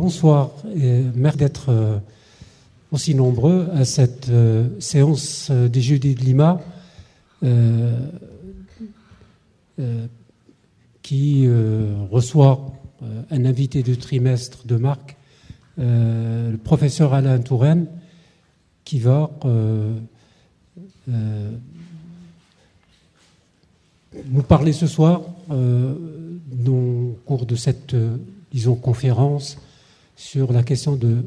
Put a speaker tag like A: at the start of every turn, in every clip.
A: Bonsoir et merci d'être aussi nombreux à cette séance des Jeudis de Lima qui reçoit un invité du trimestre de marque, le professeur Alain Touraine, qui va nous parler ce soir au cours de cette, conférence sur la question de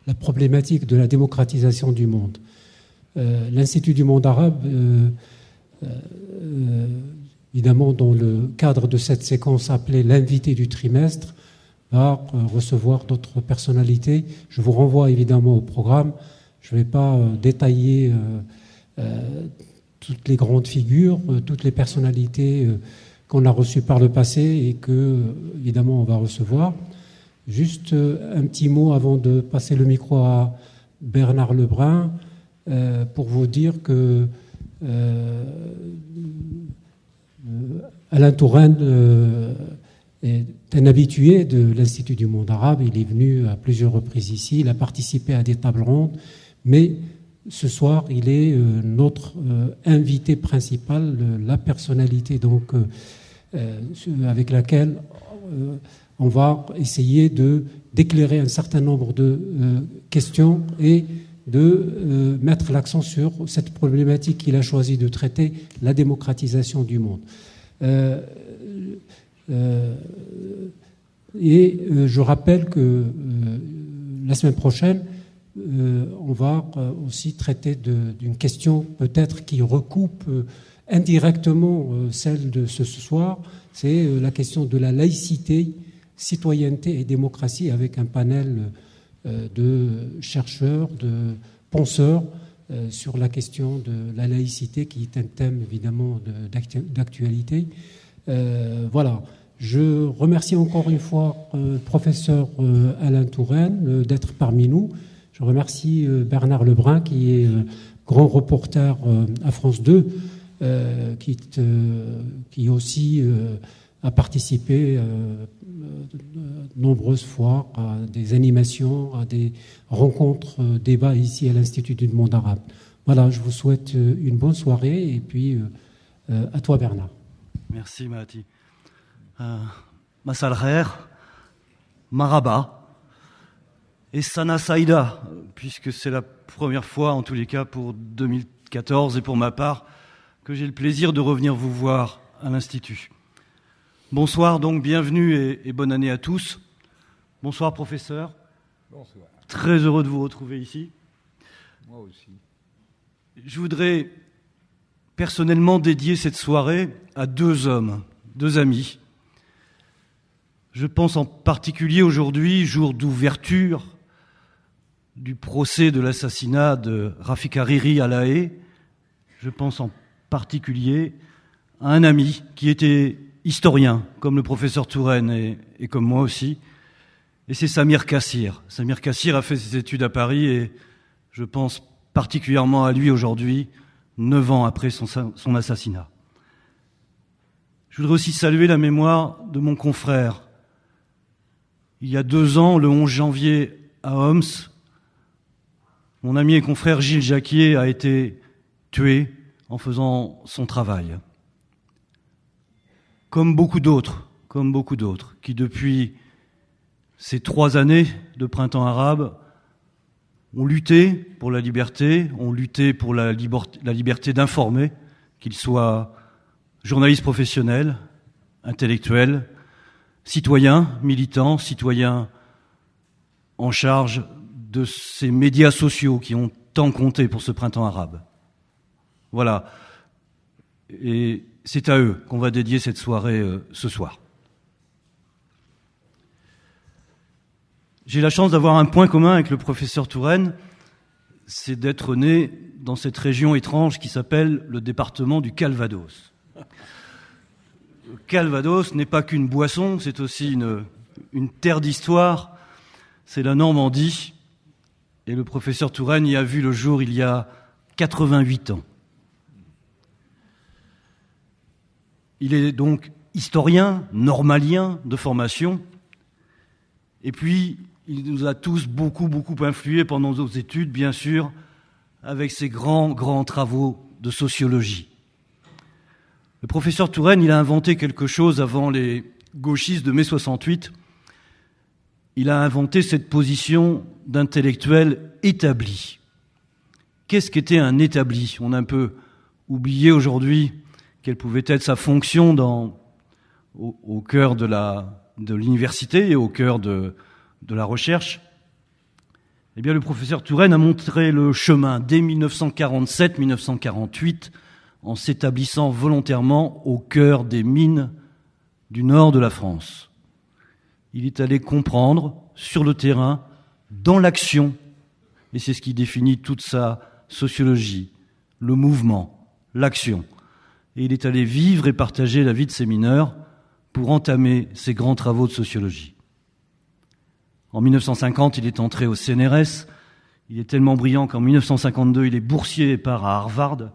A: la problématique de la démocratisation du monde. L'Institut du monde arabe, évidemment, dans le cadre de cette séquence appelée l'invité du trimestre, va recevoir d'autres personnalités. Je vous renvoie évidemment au programme. Je ne vais pas détailler toutes les grandes figures, toutes les personnalités qu'on a reçues par le passé et que, évidemment, on va recevoir. Juste un petit mot avant de passer le micro à Bernard Lebrun pour vous dire que Alain Touraine est un habitué de l'Institut du monde arabe. Il est venu à plusieurs reprises ici, il a participé à des tables rondes, mais ce soir, il est notre invité principal, la personnalité donc, avec laquelle on va essayer d'éclairer un certain nombre de questions et de mettre l'accent sur cette problématique qu'il a choisi de traiter, la démocratisation du monde. Je rappelle que la semaine prochaine, on va aussi traiter d'une question peut-être qui recoupe indirectement celle de ce soir, c'est la question de la laïcité, citoyenneté et démocratie avec un panel de chercheurs, de penseurs sur la question de la laïcité qui est un thème évidemment d'actualité. Voilà. Je remercie encore une fois le professeur Alain Touraine d'être parmi nous. Je remercie Bernard Lebrun qui est grand reporter à France 2 qui aussi a participé nombreuses fois à des animations, à des rencontres, débats ici à l'Institut du monde arabe. Voilà, je vous souhaite une bonne soirée et puis à toi Bernard.
B: Merci Mahati. Masal Khair, Maraba et Sana Saïda, puisque c'est la première fois, en tous les cas pour 2014 et pour ma part, que j'ai le plaisir de revenir vous voir à l'Institut. Bonsoir, donc bienvenue et bonne année à tous. Bonsoir professeur.
C: Bonsoir.
B: Très heureux de vous retrouver ici.
C: Moi aussi.
B: Je voudrais personnellement dédier cette soirée à deux hommes, deux amis. Je pense en particulier aujourd'hui, jour d'ouverture du procès de l'assassinat de Rafik Hariri à La Haye. Je pense en particulier à un ami qui était historien, comme le professeur Touraine et comme moi aussi, et c'est Samir Kassir. Samir Kassir a fait ses études à Paris et je pense particulièrement à lui aujourd'hui, 9 ans après son assassinat. Je voudrais aussi saluer la mémoire de mon confrère. Il y a 2 ans, le 11 janvier, à Homs, mon ami et confrère Gilles Jacquier a été tué en faisant son travail. Comme beaucoup d'autres, qui depuis ces 3 années de printemps arabe ont lutté pour la liberté, ont lutté pour la liberté d'informer, qu'ils soient journalistes professionnels, intellectuels, citoyens, militants, citoyens en charge de ces médias sociaux qui ont tant compté pour ce printemps arabe. Voilà. Et c'est à eux qu'on va dédier cette soirée ce soir. J'ai la chance d'avoir un point commun avec le professeur Touraine, c'est d'être né dans cette région étrange qui s'appelle le département du Calvados. Le Calvados n'est pas qu'une boisson, c'est aussi une terre d'histoire, c'est la Normandie, et le professeur Touraine y a vu le jour il y a 88 ans. Il est donc historien, normalien de formation, et puis Il nous a tous beaucoup influé pendant nos études, bien sûr, avec ses grands travaux de sociologie. Le professeur Touraine, il a inventé quelque chose avant les gauchistes de mai 68. Il a inventé cette position d'intellectuel établi. Qu'est-ce qu'était un établi ? On a un peu oublié aujourd'hui quelle pouvait être sa fonction au cœur de l'université et au cœur de la recherche. Eh bien, le professeur Touraine a montré le chemin dès 1947-1948 en s'établissant volontairement au cœur des mines du nord de la France. Il est allé comprendre sur le terrain, dans l'action, et c'est ce qui définit toute sa sociologie, le mouvement, l'action. Et il est allé vivre et partager la vie de ses mineurs pour entamer ses grands travaux de sociologie. En 1950, il est entré au CNRS. Il est tellement brillant qu'en 1952, il est boursier et part à Harvard.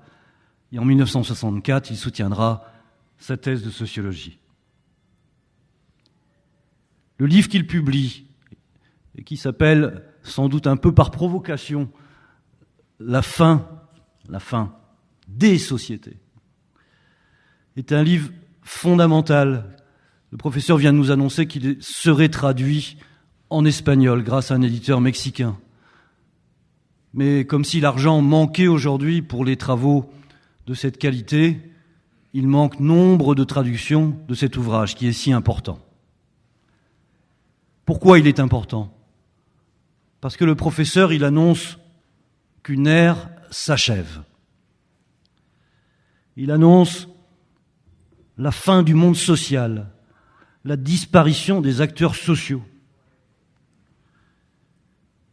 B: Et en 1964, il soutiendra sa thèse de sociologie. Le livre qu'il publie, et qui s'appelle, sans doute un peu par provocation, La fin des sociétés, est un livre fondamental. Le professeur vient de nous annoncer qu'il serait traduit en espagnol grâce à un éditeur mexicain. Mais comme si l'argent manquait aujourd'hui pour les travaux de cette qualité, il manque nombre de traductions de cet ouvrage qui est si important. Pourquoi il est important ? Parce que le professeur, il annonce qu'une ère s'achève. Il annonce la fin du monde social, la disparition des acteurs sociaux.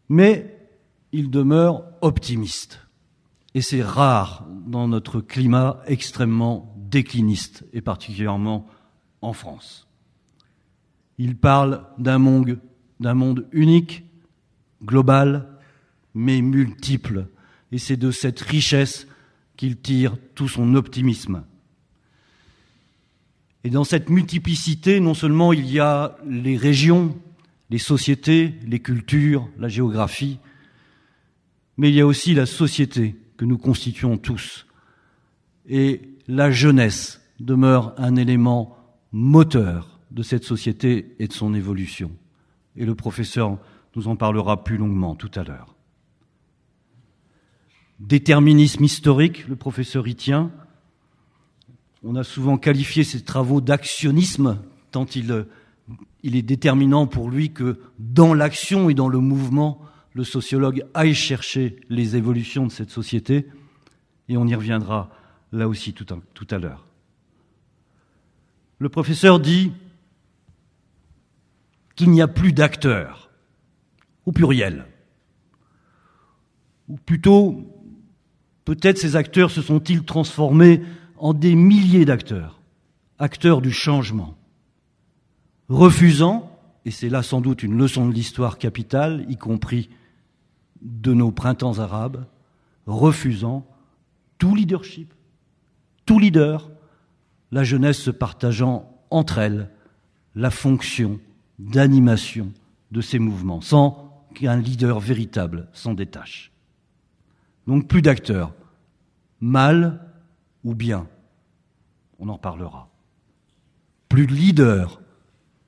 B: Mais il demeure optimiste. Et c'est rare dans notre climat extrêmement décliniste, et particulièrement en France. Il parle d'un monde unique, global, mais multiple. Et c'est de cette richesse qu'il tire tout son optimisme. Et dans cette multiplicité, non seulement il y a les régions, les sociétés, les cultures, la géographie, mais il y a aussi la société que nous constituons tous. Et la jeunesse demeure un élément moteur de cette société et de son évolution. Et le professeur nous en parlera plus longuement tout à l'heure. Déterminisme historique, le professeur y tient. On a souvent qualifié ses travaux d'actionnisme, tant il est déterminant pour lui que dans l'action et dans le mouvement, le sociologue aille chercher les évolutions de cette société, et on y reviendra là aussi tout à l'heure. Le professeur dit qu'il n'y a plus d'acteurs, au pluriel. Ou plutôt, peut-être ces acteurs se sont-ils transformés en des milliers d'acteurs, acteurs du changement, refusant, et c'est là sans doute une leçon de l'histoire capitale, y compris de nos printemps arabes, refusant tout leadership, tout leader, la jeunesse se partageant entre elles la fonction d'animation de ces mouvements, sans qu'un leader véritable s'en détache. Donc plus d'acteurs, mal ou bien, on en parlera. Plus de leaders,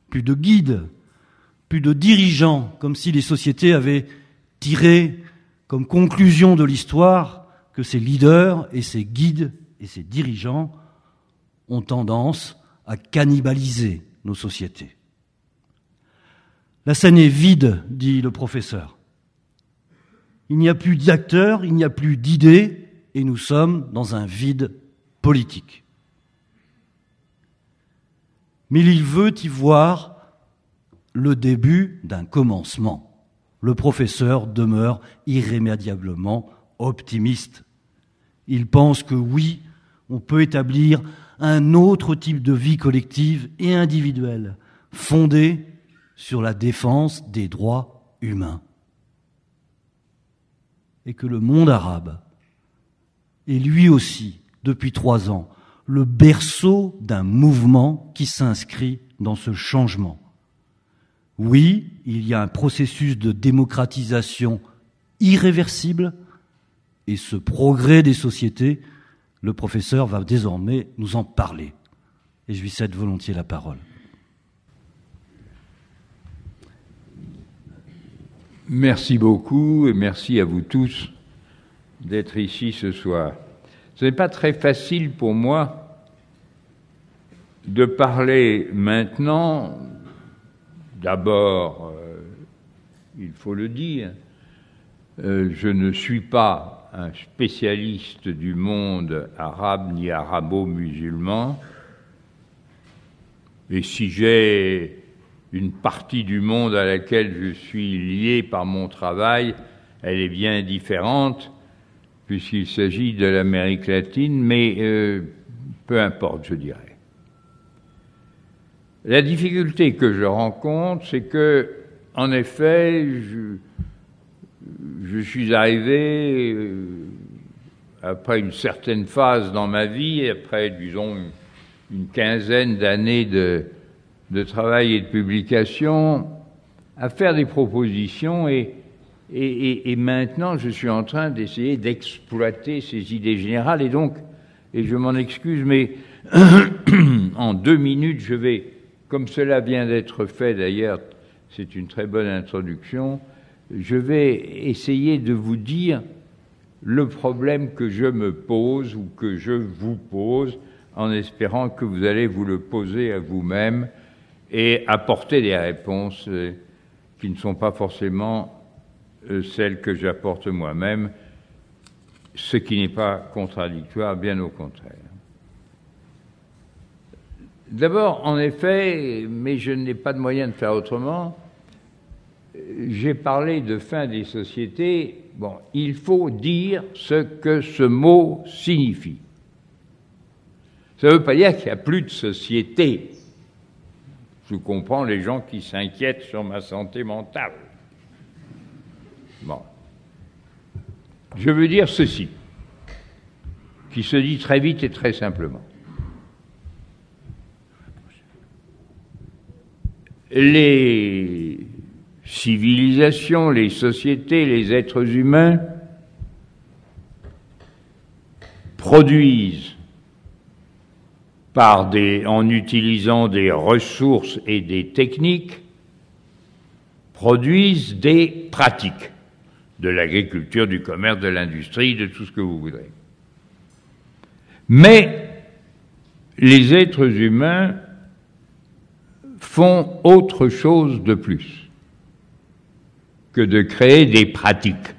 B: plus de guides, plus de dirigeants, comme si les sociétés avaient tiré comme conclusion de l'histoire que ces leaders et ces guides et ces dirigeants ont tendance à cannibaliser nos sociétés. La scène est vide, dit le professeur. Il n'y a plus d'acteurs, il n'y a plus d'idées, et nous sommes dans un vide politique. Mais il veut y voir le début d'un commencement. Le professeur demeure irrémédiablement optimiste. Il pense que oui, on peut établir un autre type de vie collective et individuelle, fondée sur la défense des droits humains. Et que le monde arabe est lui aussi, depuis 3 ans, le berceau d'un mouvement qui s'inscrit dans ce changement. Oui, il y a un processus de démocratisation irréversible, et ce progrès des sociétés, le professeur va désormais nous en parler. Et je lui cède volontiers la parole.
C: Merci beaucoup et merci à vous tous d'être ici ce soir. Ce n'est pas très facile pour moi de parler maintenant. D'abord, il faut le dire, je ne suis pas un spécialiste du monde arabe ni arabo-musulman. Et si j'ai une partie du monde à laquelle je suis lié par mon travail, elle est bien différente, puisqu'il s'agit de l'Amérique latine, mais peu importe, je dirais. La difficulté que je rencontre, c'est que, en effet, je suis arrivé après une certaine phase dans ma vie, après, disons, une quinzaine d'années de travail et de publication, à faire des propositions et maintenant je suis en train d'essayer d'exploiter ces idées générales et je m'en excuse, mais en 2 minutes je vais, comme cela vient d'être fait d'ailleurs, c'est une très bonne introduction, je vais essayer de vous dire le problème que je me pose ou que je vous pose, en espérant que vous allez vous le poser à vous-même et apporter des réponses qui ne sont pas forcément celles que j'apporte moi-même, ce qui n'est pas contradictoire, bien au contraire. D'abord, en effet, mais je n'ai pas de moyen de faire autrement, j'ai parlé de fin des sociétés. Bon, il faut dire ce que ce mot signifie. Ça ne veut pas dire qu'il n'y a plus de société. Je comprends les gens qui s'inquiètent sur ma santé mentale. Bon. Je veux dire ceci, qui se dit très vite et très simplement. Les civilisations, les sociétés, les êtres humains produisent en utilisant des ressources et des techniques, produisent des pratiques de l'agriculture, du commerce, de l'industrie, de tout ce que vous voudrez. Mais les êtres humains font autre chose de plus que de créer des pratiques.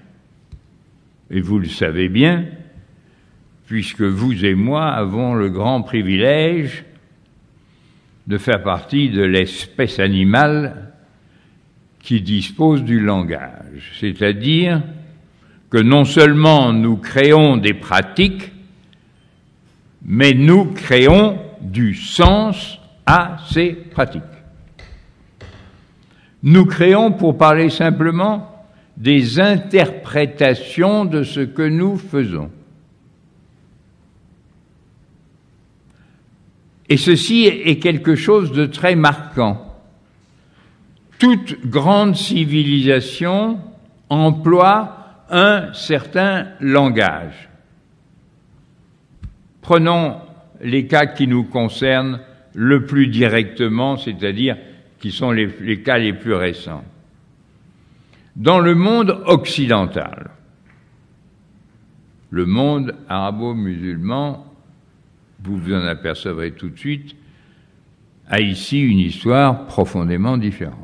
C: Et vous le savez bien, puisque vous et moi avons le grand privilège de faire partie de l'espèce animale qui dispose du langage. C'est-à-dire que non seulement nous créons des pratiques, mais nous créons du sens à ces pratiques. Nous créons, pour parler simplement, des interprétations de ce que nous faisons. Et ceci est quelque chose de très marquant. Toute grande civilisation emploie un certain langage. Prenons les cas qui nous concernent le plus directement, c'est-à-dire qui sont les cas les plus récents. Dans le monde occidental, le monde arabo-musulman, vous vous en apercevrez tout de suite, a ici une histoire profondément différente.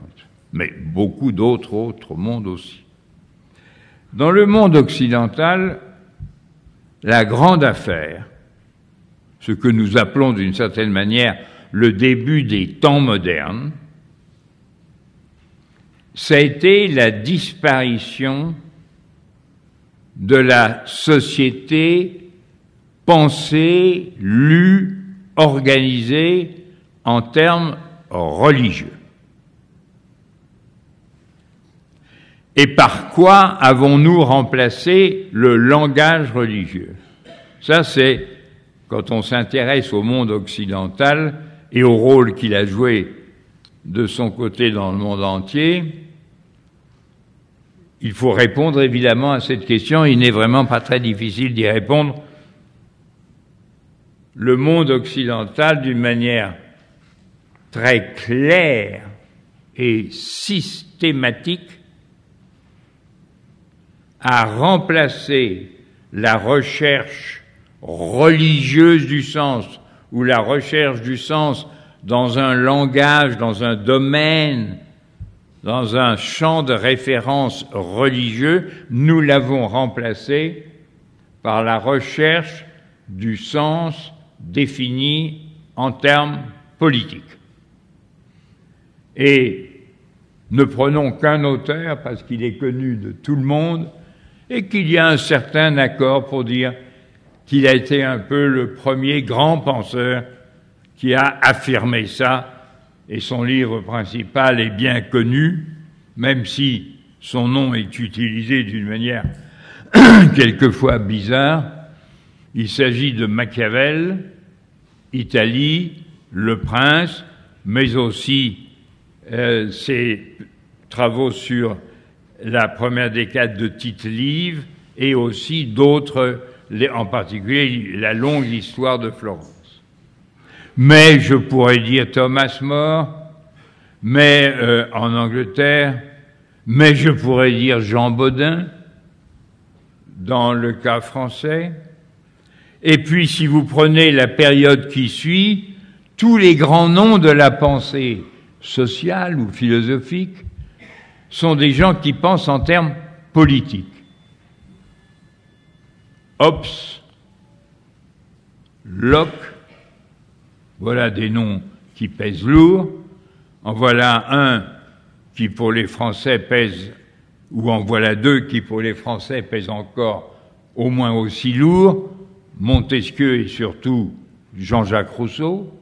C: Mais beaucoup d'autres mondes aussi. Dans le monde occidental, la grande affaire, ce que nous appelons d'une certaine manière le début des temps modernes, ça a été la disparition de la société pensée, lue, organisée en termes religieux. Et par quoi avons-nous remplacé le langage religieux? Ça, c'est, quand on s'intéresse au monde occidental et au rôle qu'il a joué de son côté dans le monde entier, il faut répondre évidemment à cette question. Il n'est vraiment pas très difficile d'y répondre. Le monde occidental, d'une manière très claire et systématique, a remplacé la recherche religieuse du sens, ou la recherche du sens dans un langage, dans un domaine, dans un champ de référence religieux, nous l'avons remplacé par la recherche du sens défini en termes politiques. Et ne prenons qu'un auteur, parce qu'il est connu de tout le monde, et qu'il y a un certain accord pour dire qu'il a été un peu le premier grand penseur qui a affirmé ça, et son livre principal est bien connu, même si son nom est utilisé d'une manière quelquefois bizarre. Il s'agit de Machiavel, Italie, Le Prince, mais aussi ses travaux sur la première décade de Tite-Live et aussi d'autres, en particulier la longue histoire de Florence. Mais je pourrais dire Thomas More, mais en Angleterre, mais je pourrais dire Jean Bodin, dans le cas français. Et puis, si vous prenez la période qui suit, tous les grands noms de la pensée sociale ou philosophique sont des gens qui pensent en termes politiques. Hobbes, Locke, voilà des noms qui pèsent lourd. En voilà un qui pour les Français pèse, ou en voilà deux qui pour les Français pèsent encore au moins aussi lourd, Montesquieu et surtout Jean-Jacques Rousseau.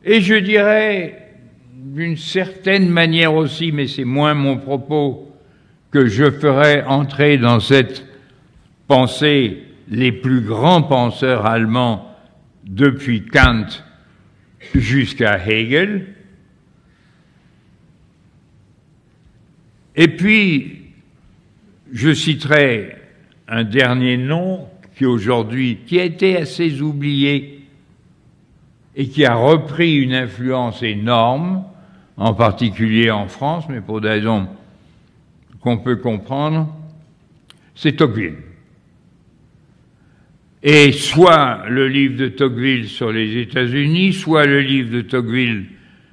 C: Et je dirais, d'une certaine manière aussi, mais c'est moins mon propos, que je ferai entrer dans cette pensée les plus grands penseurs allemands depuis Kant jusqu'à Hegel. Et puis, je citerai un dernier nom qui aujourd'hui, qui a été assez oublié et qui a repris une influence énorme, en particulier en France, mais pour des raisons qu'on peut comprendre, c'est Tocqueville. Et soit le livre de Tocqueville sur les États-Unis, soit le livre de Tocqueville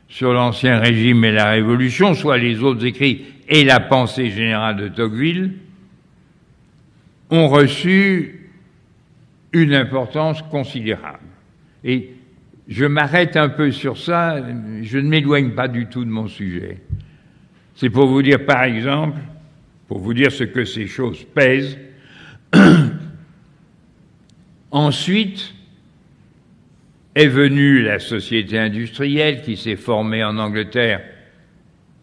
C: sur l'Ancien Régime et la Révolution, soit les autres écrits et la pensée générale de Tocqueville, ont reçu une importance considérable. Et je m'arrête un peu sur ça, je ne m'éloigne pas du tout de mon sujet. C'est pour vous dire, par exemple, pour vous dire ce que ces choses pèsent. Ensuite est venue la société industrielle qui s'est formée en Angleterre,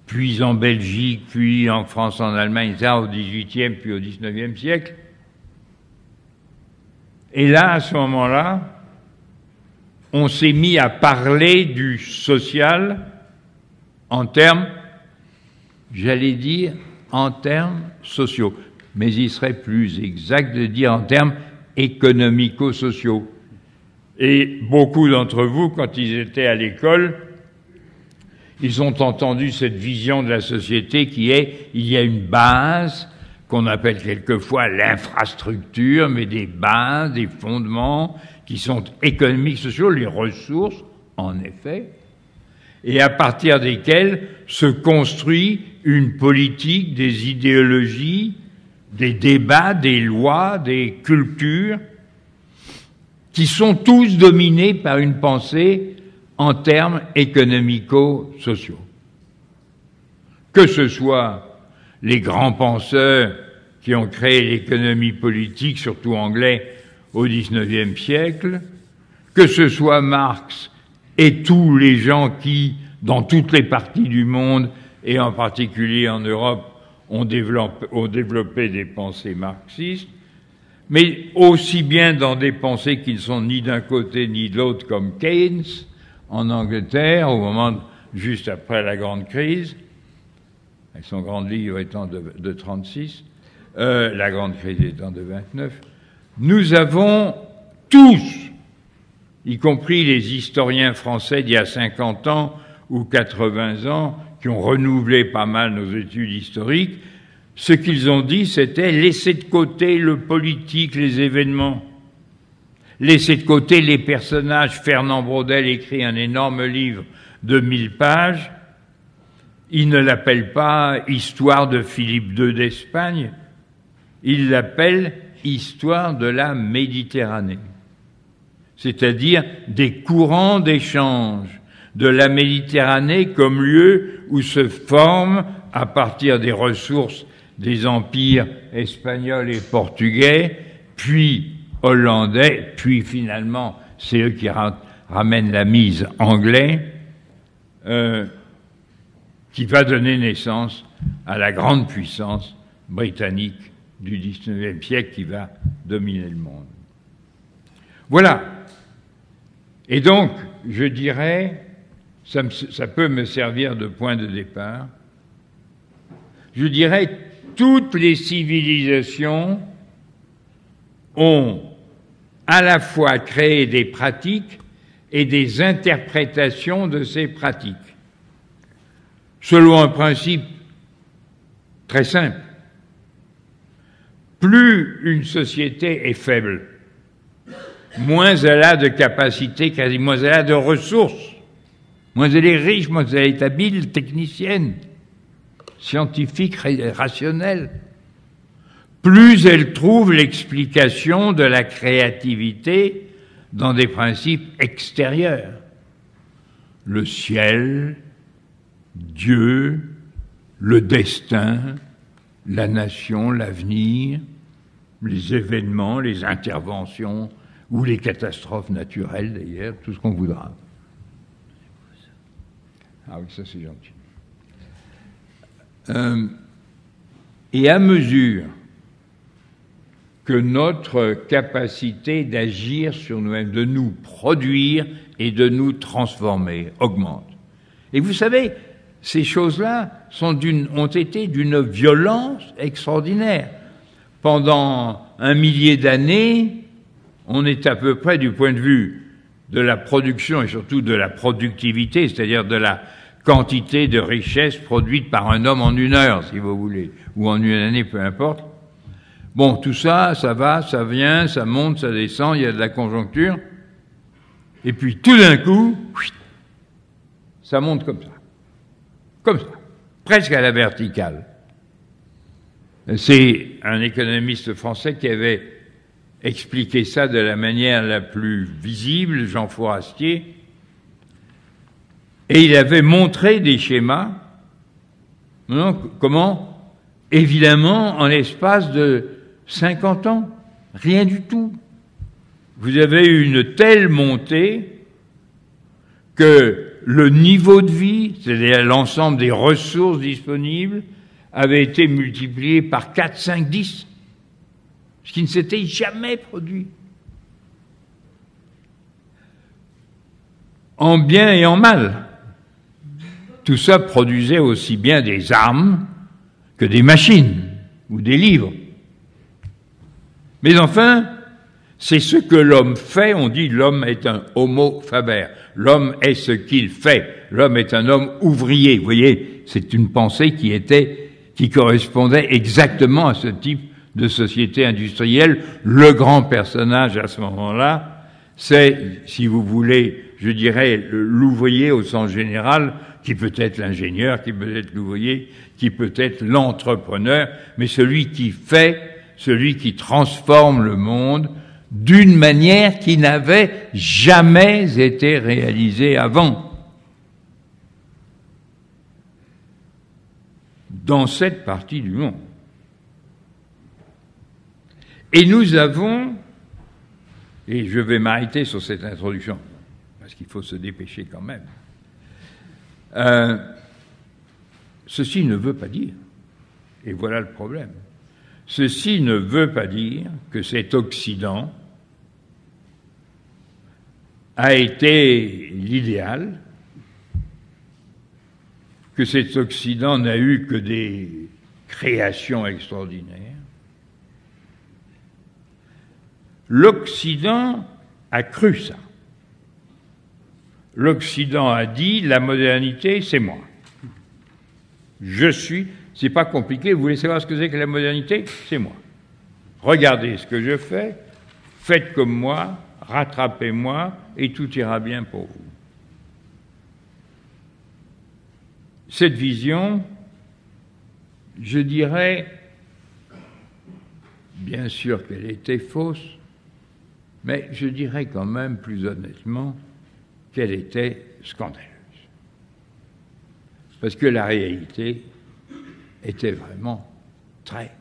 C: puis en Belgique, puis en France, en Allemagne, ça au XVIIIe puis au XIXe siècle. Et là, à ce moment-là, on s'est mis à parler du social en termes, j'allais dire, en termes sociaux. Mais il serait plus exact de dire en termes économico-sociaux. Et beaucoup d'entre vous, quand ils étaient à l'école, ils ont entendu cette vision de la société qui est, il y a une base, qu'on appelle quelquefois l'infrastructure, mais des bases, des fondements qui sont économiques, sociaux, les ressources, en effet, et à partir desquelles se construit une politique, des idéologies, des débats, des lois, des cultures, qui sont tous dominés par une pensée en termes économico-sociaux. Que ce soit les grands penseurs qui ont créé l'économie politique, surtout anglais, au XIXe siècle, que ce soit Marx et tous les gens qui, dans toutes les parties du monde, et en particulier en Europe, ont développé des pensées marxistes, mais aussi bien dans des pensées qui ne sont ni d'un côté ni de l'autre, comme Keynes, en Angleterre, au moment juste après la grande crise, avec son grand livre étant de 36, la grande crise étant de 29, nous avons tous, y compris les historiens français d'il y a 50 ans ou 80 ans, qui ont renouvelé pas mal nos études historiques, ce qu'ils ont dit, c'était laisser de côté le politique, les événements, laisser de côté les personnages. Fernand Braudel écrit un énorme livre de 1000 pages. Il ne l'appelle pas « Histoire de Philippe II d'Espagne », il l'appelle « Histoire de la Méditerranée », c'est-à-dire des courants d'échange de la Méditerranée comme lieu où se forment, à partir des ressources des empires espagnols et portugais, puis hollandais, puis finalement, c'est eux qui ramènent la mise anglais, qui va donner naissance à la grande puissance britannique du XIXe siècle qui va dominer le monde. Voilà. Et donc, je dirais, ça peut me servir de point de départ, je dirais, toutes les civilisations ont à la fois créé des pratiques et des interprétations de ces pratiques, selon un principe très simple. Plus une société est faible, moins elle a de capacités, moins elle a de ressources, moins elle est riche, moins elle est habile, technicienne, scientifique, rationnelle. Plus elle trouve l'explication de la créativité dans des principes extérieurs. Le ciel, Dieu, le destin, la nation, l'avenir, les événements, les interventions, ou les catastrophes naturelles d'ailleurs, tout ce qu'on voudra. Ah oui, ça c'est gentil. Et à mesure que notre capacité d'agir sur nous-mêmes, de nous produire et de nous transformer augmente. Et vous savez, ces choses-là ont été d'une violence extraordinaire. Pendant 1 millier d'années, on est à peu près du point de vue de la production et surtout de la productivité, c'est-à-dire de la quantité de richesse produite par un homme en 1 heure, si vous voulez, ou en 1 année, peu importe. Bon, tout ça, ça va, ça vient, ça monte, ça descend, il y a de la conjoncture. Et puis tout d'un coup, ça monte comme ça, presque à la verticale. C'est un économiste français qui avait expliqué ça de la manière la plus visible, Jean Fourastier, et il avait montré des schémas, comment, évidemment, en l'espace de 50 ans, rien du tout. Vous avez eu une telle montée que le niveau de vie, c'est-à-dire l'ensemble des ressources disponibles, avait été multiplié par 4, 5, 10, ce qui ne s'était jamais produit. En bien et en mal. Tout ça produisait aussi bien des armes que des machines ou des livres. Mais enfin, c'est ce que l'homme fait. On dit l'homme est un homo faber. L'homme est ce qu'il fait. L'homme est un homme ouvrier. Vous voyez, c'est une pensée qui correspondait exactement à ce type de société industrielle. Le grand personnage à ce moment-là, c'est, si vous voulez, je dirais, l'ouvrier au sens général, qui peut être l'ingénieur, qui peut être l'ouvrier, qui peut être l'entrepreneur, mais celui qui fait, celui qui transforme le monde d'une manière qui n'avait jamais été réalisée avant. Dans cette partie du monde. Et nous avons, et je vais m'arrêter sur cette introduction, parce qu'il faut se dépêcher quand même, ceci ne veut pas dire, et voilà le problème, ceci ne veut pas dire que cet Occident a été l'idéal, que cet Occident n'a eu que des créations extraordinaires. L'Occident a cru ça. L'Occident a dit, la modernité, c'est moi. C'est pas compliqué, vous voulez savoir ce que c'est que la modernité? C'est moi. Regardez ce que je fais, faites comme moi, rattrapez-moi, et tout ira bien pour vous. Cette vision, je dirais, bien sûr qu'elle était fausse, mais je dirais quand même, plus honnêtement, qu'elle était scandaleuse. Parce que la réalité était vraiment très,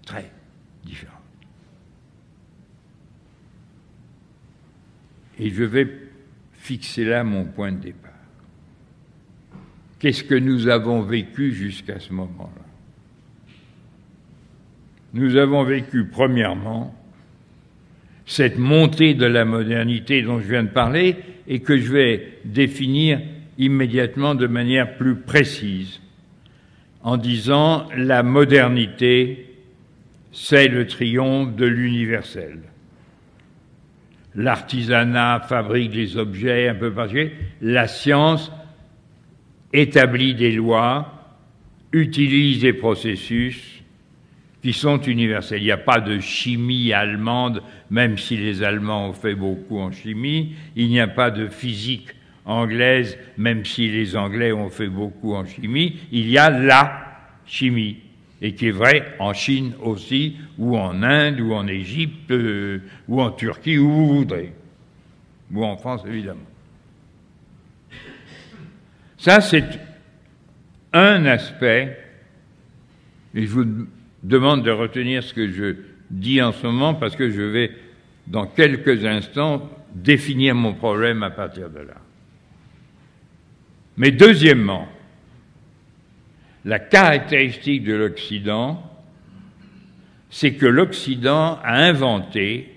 C: très différente. Et je vais fixer là mon point de départ. Qu'est-ce que nous avons vécu jusqu'à ce moment-là? Nous avons vécu, premièrement, cette montée de la modernité dont je viens de parler et que je vais définir immédiatement de manière plus précise en disant la modernité, c'est le triomphe de l'universel. L'artisanat fabrique des objets un peu particuliers, la science établit des lois, utilise des processus qui sont universels. Il n'y a pas de chimie allemande, même si les Allemands ont fait beaucoup en chimie. Il n'y a pas de physique anglaise, même si les Anglais ont fait beaucoup en chimie. Il y a la chimie, et qui est vrai en Chine aussi, ou en Inde, ou en Égypte, ou en Turquie, où vous voudrez. Ou en France, évidemment. Ça, c'est un aspect, et je vous demande de retenir ce que je dis en ce moment, parce que je vais, dans quelques instants, définir mon problème à partir de là. Mais deuxièmement, la caractéristique de l'Occident, c'est que l'Occident a inventé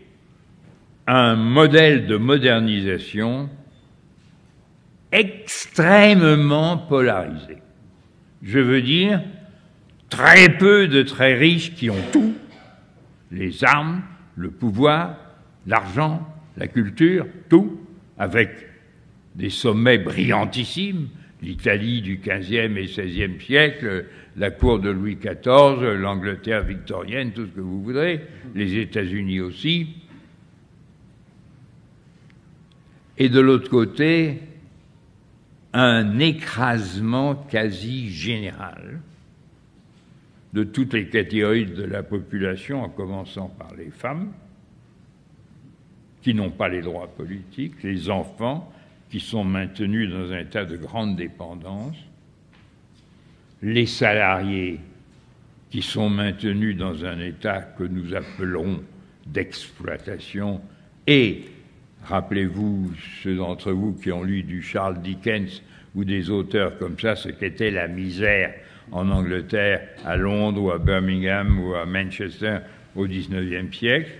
C: un modèle de modernisation extrêmement polarisé. Je veux dire, très peu de très riches qui ont tout, les armes, le pouvoir, l'argent, la culture, tout, avec des sommets brillantissimes, l'Italie du XVe et XVIe siècle, la cour de Louis XIV, l'Angleterre victorienne, tout ce que vous voudrez, les États-Unis aussi. Et de l'autre côté, un écrasement quasi général de toutes les catégories de la population, en commençant par les femmes, qui n'ont pas les droits politiques, les enfants, qui sont maintenus dans un état de grande dépendance, les salariés qui sont maintenus dans un état que nous appellerons d'exploitation, et rappelez-vous, ceux d'entre vous qui ont lu du Charles Dickens ou des auteurs comme ça, ce qu'était la misère en Angleterre, à Londres ou à Birmingham ou à Manchester au XIXe siècle.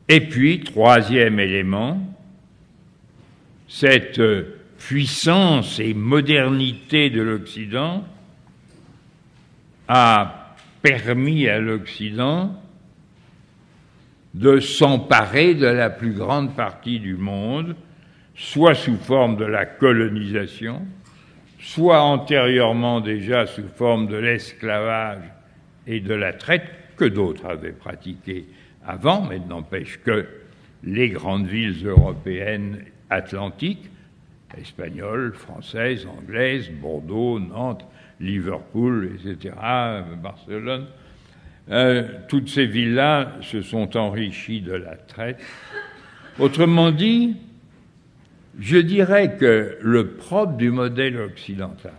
C: Et puis, troisième élément, cette puissance et modernité de l'Occident a permis à l'Occident de s'emparer de la plus grande partie du monde, soit sous forme de la colonisation, soit antérieurement déjà sous forme de l'esclavage et de la traite que d'autres avaient pratiqué avant, mais n'empêche que les grandes villes européennes atlantiques, espagnoles, françaises, anglaises, Bordeaux, Nantes, Liverpool, etc., Barcelone, toutes ces villes-là se sont enrichies de la traite. Autrement dit, je dirais que le propre du modèle occidental,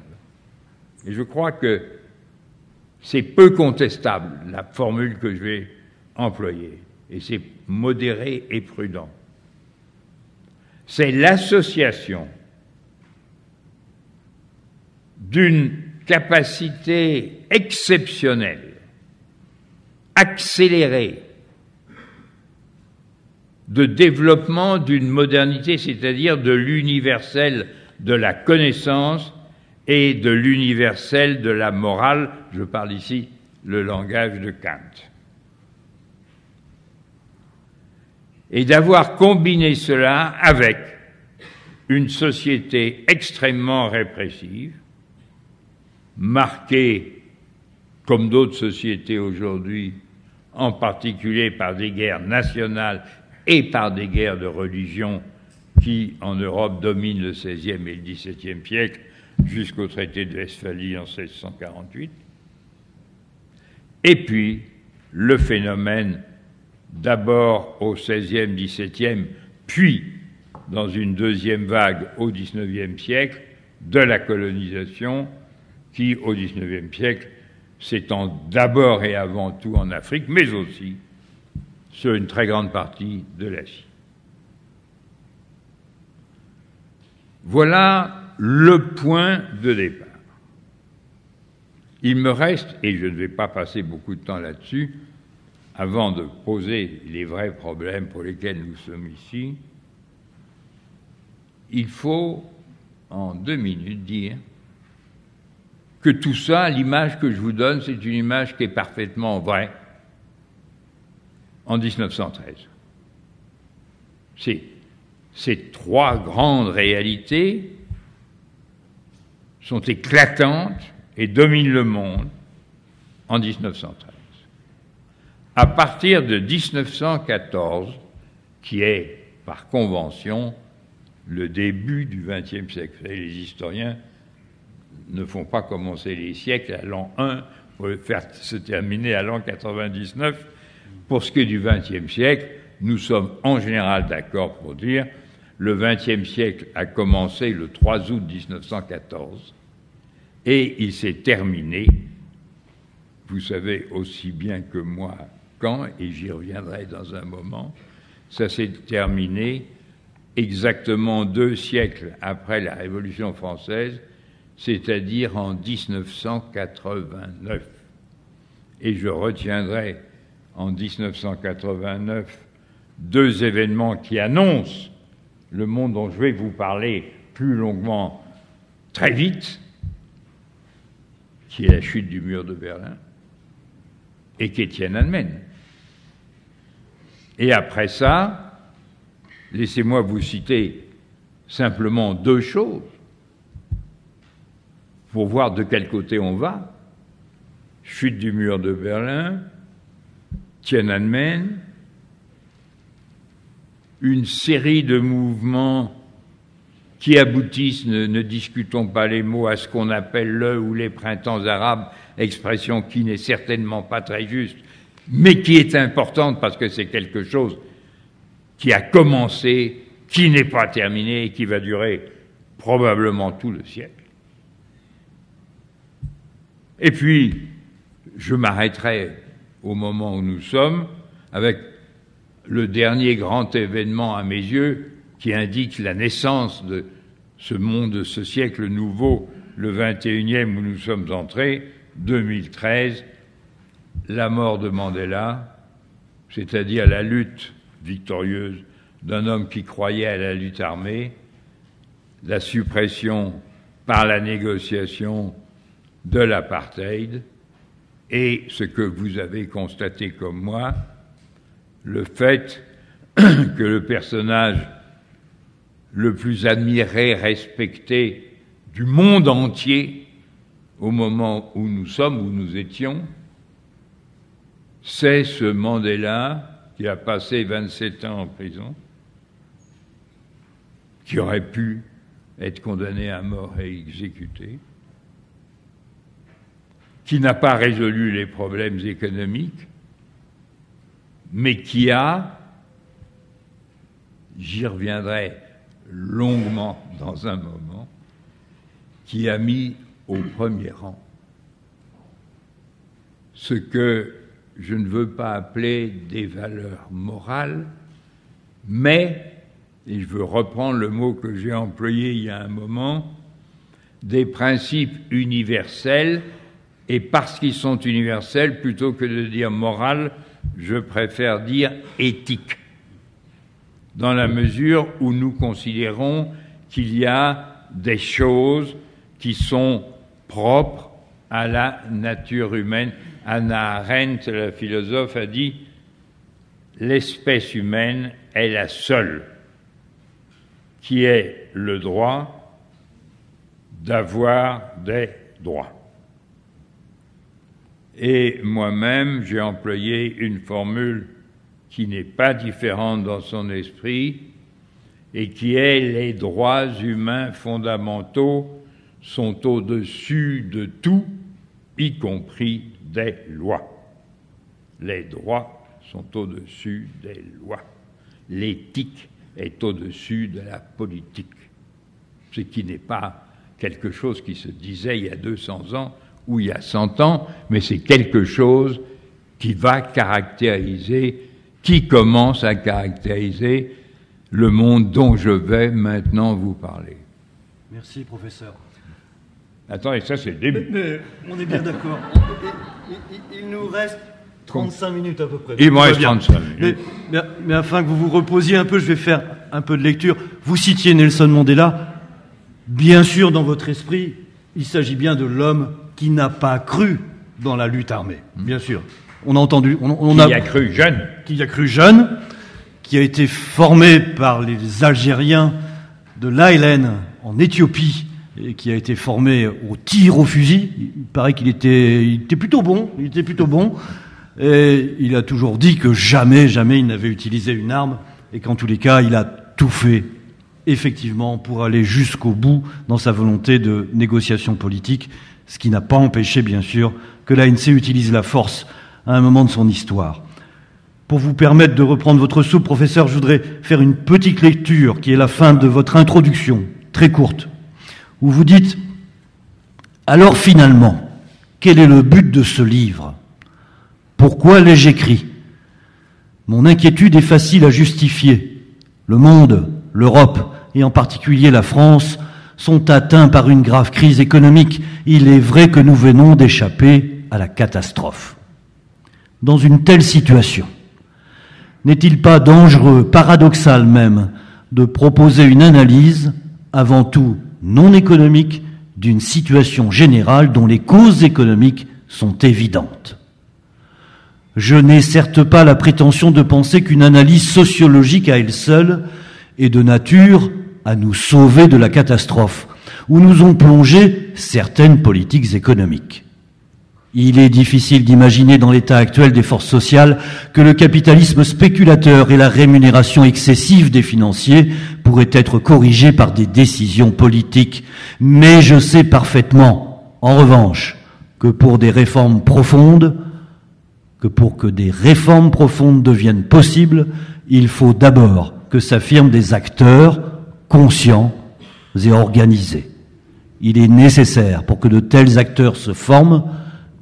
C: et je crois que c'est peu contestable, la formule que je vais employer, et c'est modéré et prudent, c'est l'association d'une capacité exceptionnelle, accélérée, de développement d'une modernité, c'est-à-dire de l'universel de la connaissance et de l'universel de la morale. Je parle ici le langage de Kant. Et d'avoir combiné cela avec une société extrêmement répressive, marquée, comme d'autres sociétés aujourd'hui, en particulier par des guerres nationales et par des guerres de religion qui, en Europe, dominent le XVIe et le XVIIe siècle jusqu'au traité de Westphalie en 1648. Et puis, le phénomène, d'abord au XVIe, XVIIe, puis dans une deuxième vague au XIXe siècle, de la colonisation qui, au XIXe siècle, s'étend d'abord et avant tout en Afrique, mais aussi sur une très grande partie de l'Asie. Voilà le point de départ. Il me reste, et je ne vais pas passer beaucoup de temps là-dessus, avant de poser les vrais problèmes pour lesquels nous sommes ici, il faut, en 2 minutes, dire que tout ça, l'image que je vous donne, c'est une image qui est parfaitement vraie en 1913. Ces 3 grandes réalités sont éclatantes et dominent le monde en 1913. À partir de 1914, qui est, par convention, le début du XXe siècle. Les historiens ne font pas commencer les siècles à l'an 1 pour le faire se terminer à l'an 99. Pour ce qui est du XXe siècle, nous sommes en général d'accord pour dire le XXe siècle a commencé le 3 août 1914 et il s'est terminé, vous savez aussi bien que moi quand, et j'y reviendrai dans un moment, ça s'est terminé exactement 2 siècles après la Révolution française, c'est-à-dire en 1989. Et je retiendrai en 1989 2 événements qui annoncent le monde dont je vais vous parler plus longuement très vite, qui est la chute du mur de Berlin et qui est Tiananmen. Et après ça, laissez-moi vous citer simplement 2 choses pour voir de quel côté on va. Chute du mur de Berlin, Tiananmen, une série de mouvements qui aboutissent, ne discutons pas les mots, à ce qu'on appelle le ou les printemps arabes, expression qui n'est certainement pas très juste, mais qui est importante parce que c'est quelque chose qui a commencé, qui n'est pas terminé et qui va durer probablement tout le siècle. Et puis, je m'arrêterai au moment où nous sommes avec le dernier grand événement à mes yeux qui indique la naissance de ce monde, de ce siècle nouveau, le 21e où nous sommes entrés, 2013, la mort de Mandela, c'est-à-dire la lutte victorieuse d'un homme qui croyait à la lutte armée, la suppression par la négociation de l'apartheid et ce que vous avez constaté comme moi, le fait que le personnage le plus admiré, respecté du monde entier au moment où nous sommes, où nous étions, c'est ce Mandela qui a passé 27 ans en prison, qui aurait pu être condamné à mort et exécuté, qui n'a pas résolu les problèmes économiques, mais qui a, j'y reviendrai longuement dans un moment, qui a mis au premier rang ce que je ne veux pas appeler des valeurs morales, mais, et je veux reprendre le mot que j'ai employé il y a un moment, des principes universels, et parce qu'ils sont universels, plutôt que de dire moral, je préfère dire éthique. dans la mesure où nous considérons qu'il y a des choses qui sont propres à la nature humaine. Hannah Arendt, la philosophe, a dit « L'espèce humaine est la seule qui ait le droit d'avoir des droits. » Et moi-même, j'ai employé une formule qui n'est pas différente dans son esprit et qui est « les droits humains fondamentaux sont au-dessus de tout, y compris des lois. » Les droits sont au-dessus des lois. L'éthique est au-dessus de la politique. Ce qui n'est pas quelque chose qui se disait il y a 200 ans ou il y a 100 ans, mais c'est quelque chose qui va caractériser, qui commence à caractériser le monde dont je vais maintenant vous parler.
B: Merci, professeur.
C: Attendez, ça c'est le début.
B: Mais on est bien d'accord. Il nous reste 35 minutes à peu près.
C: Il me reste 35 minutes.
B: Mais afin que vous vous reposiez un peu, je vais faire un peu de lecture. Vous citiez Nelson Mandela. Bien sûr, dans votre esprit, il s'agit bien de l'homme qui n'a pas cru dans la lutte armée. Bien sûr. On a entendu.
C: Qui a cru jeune.
B: Qui a cru jeune, qui a été formé par les Algériens de l'Aïlen en Éthiopie, et qui a été formé au tir au fusil. Il paraît qu'il était plutôt bon. Il était plutôt bon. Et il a toujours dit que jamais il n'avait utilisé une arme, et qu'en tous les cas, il a tout fait, effectivement, pour aller jusqu'au bout dans sa volonté de négociation politique, ce qui n'a pas empêché, bien sûr, que l'ANC utilise la force à un moment de son histoire. Pour vous permettre de reprendre votre soupe, professeur, je voudrais faire une petite lecture qui est la fin de votre introduction, très courte, où vous dites « Alors finalement, quel est le but de ce livre ? Pourquoi l'ai-je écrit ? Mon inquiétude est facile à justifier. Le monde, l'Europe et en particulier la France sont atteints par une grave crise économique. Il est vrai que nous venons d'échapper à la catastrophe. Dans une telle situation, n'est-il pas dangereux, paradoxal même, de proposer une analyse, avant tout non économique, d'une situation générale dont les causes économiques sont évidentes ? Je n'ai certes pas la prétention de penser qu'une analyse sociologique à elle seule est de nature à nous sauver de la catastrophe où nous ont plongé certaines politiques économiques. Il est difficile d'imaginer dans l'état actuel des forces sociales que le capitalisme spéculateur et la rémunération excessive des financiers pourraient être corrigés par des décisions politiques. Mais je sais parfaitement, en revanche, que pour que des réformes profondes deviennent possibles, il faut d'abord que s'affirment des acteurs conscients et organisés. Il est nécessaire, pour que de tels acteurs se forment,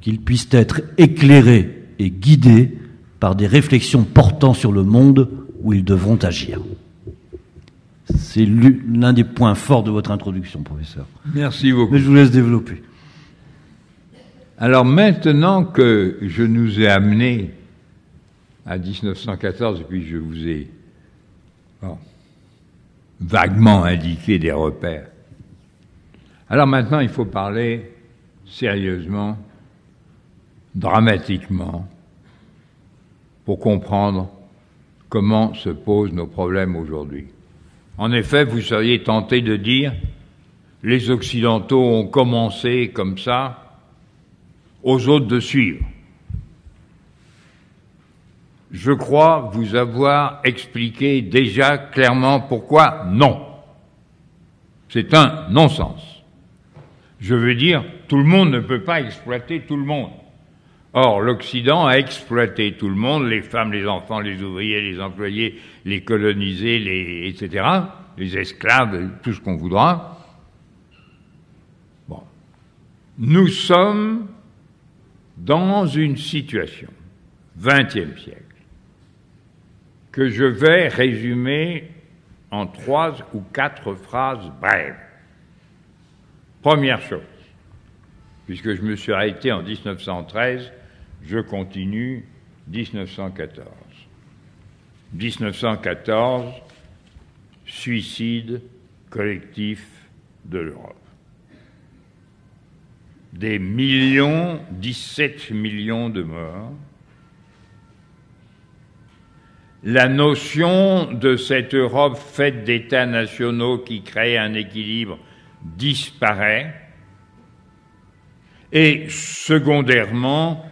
B: qu'ils puissent être éclairés et guidés par des réflexions portant sur le monde où ils devront agir. C'est l'un des points forts de votre introduction, professeur.
C: Merci beaucoup.
B: Mais je vous laisse développer.
C: Alors maintenant que je nous ai amenés à 1914, et puis je vous ai vaguement indiqué des repères, alors maintenant il faut parler sérieusement, dramatiquement, pour comprendre comment se posent nos problèmes aujourd'hui. En effet, vous seriez tenté de dire les Occidentaux ont commencé comme ça, aux autres de suivre. Je crois vous avoir expliqué déjà clairement pourquoi non. C'est un non-sens. Je veux dire, tout le monde ne peut pas exploiter tout le monde. Or, l'Occident a exploité tout le monde, les femmes, les enfants, les ouvriers, les employés, les colonisés, etc., les esclaves, tout ce qu'on voudra. Bon. Nous sommes dans une situation, 20e siècle, que je vais résumer en 3 ou 4 phrases brèves. Première chose, puisque je me suis arrêté en 1913, je continue 1914. 1914, suicide collectif de l'Europe. Des millions, 17 millions de morts. La notion de cette Europe faite d'États nationaux qui crée un équilibre disparaît. Et secondairement,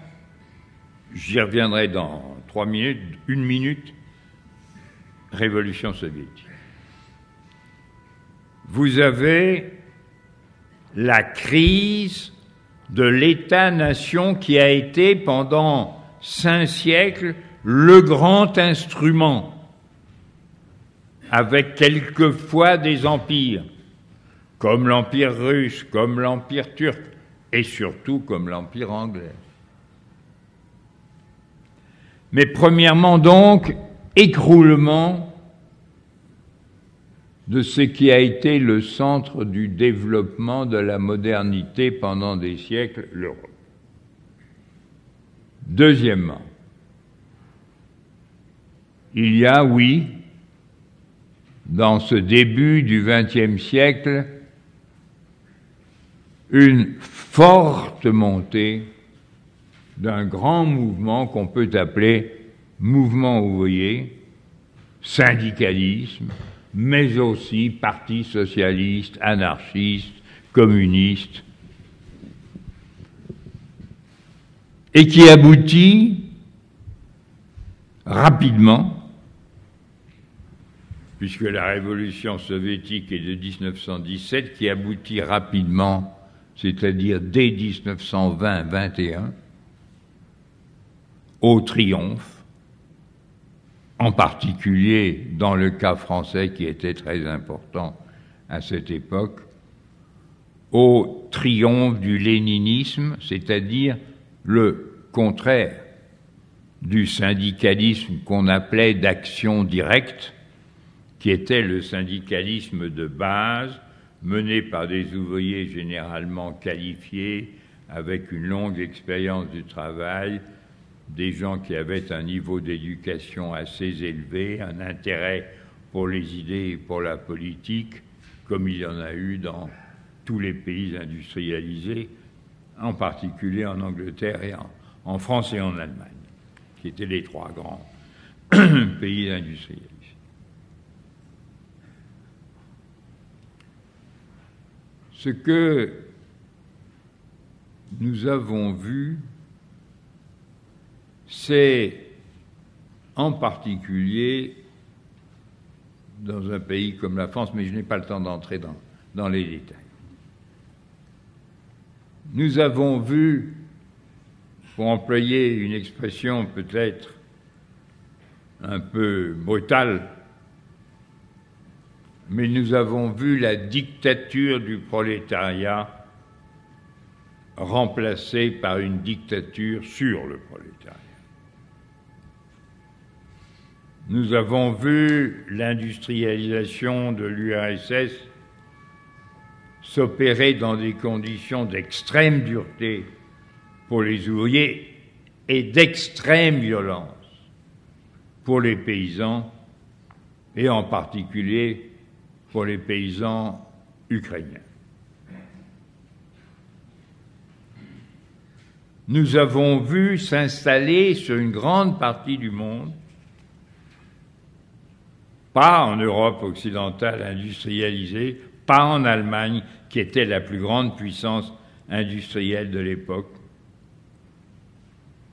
C: j'y reviendrai dans 3 minutes, 1 minute, révolution soviétique. Vous avez la crise de l'État-nation qui a été pendant 5 siècles le grand instrument, avec quelquefois des empires, comme l'Empire russe, comme l'Empire turc, et surtout comme l'Empire anglais. Mais premièrement donc, écroulement de ce qui a été le centre du développement de la modernité pendant des siècles, l'Europe. Deuxièmement, il y a, oui, dans ce début du XXe siècle, une forte montée d'un grand mouvement qu'on peut appeler mouvement ouvrier, syndicalisme, mais aussi parti socialiste, anarchiste, communiste, et qui aboutit rapidement, puisque la révolution soviétique est de 1917, qui aboutit rapidement, c'est-à-dire dès 1920-21, au triomphe, en particulier dans le cas français qui était très important à cette époque, au triomphe du léninisme, c'est-à-dire le contraire du syndicalisme qu'on appelait d'action directe, qui était le syndicalisme de base, mené par des ouvriers généralement qualifiés, avec une longue expérience du travail, des gens qui avaient un niveau d'éducation assez élevé, un intérêt pour les idées et pour la politique, comme il y en a eu dans tous les pays industrialisés, en particulier en Angleterre et en France et en Allemagne, qui étaient les 3 grands pays industrialisés. Ce que nous avons vu, c'est en particulier dans un pays comme la France, mais je n'ai pas le temps d'entrer dans les détails. Nous avons vu, pour employer une expression peut-être un peu brutale, mais nous avons vu la dictature du prolétariat remplacée par une dictature sur le prolétariat. Nous avons vu l'industrialisation de l'URSS s'opérer dans des conditions d'extrême dureté pour les ouvriers et d'extrême violence pour les paysans, et en particulier pour les paysans ukrainiens. Nous avons vu s'installer sur une grande partie du monde, pas en Europe occidentale industrialisée, pas en Allemagne, qui était la plus grande puissance industrielle de l'époque,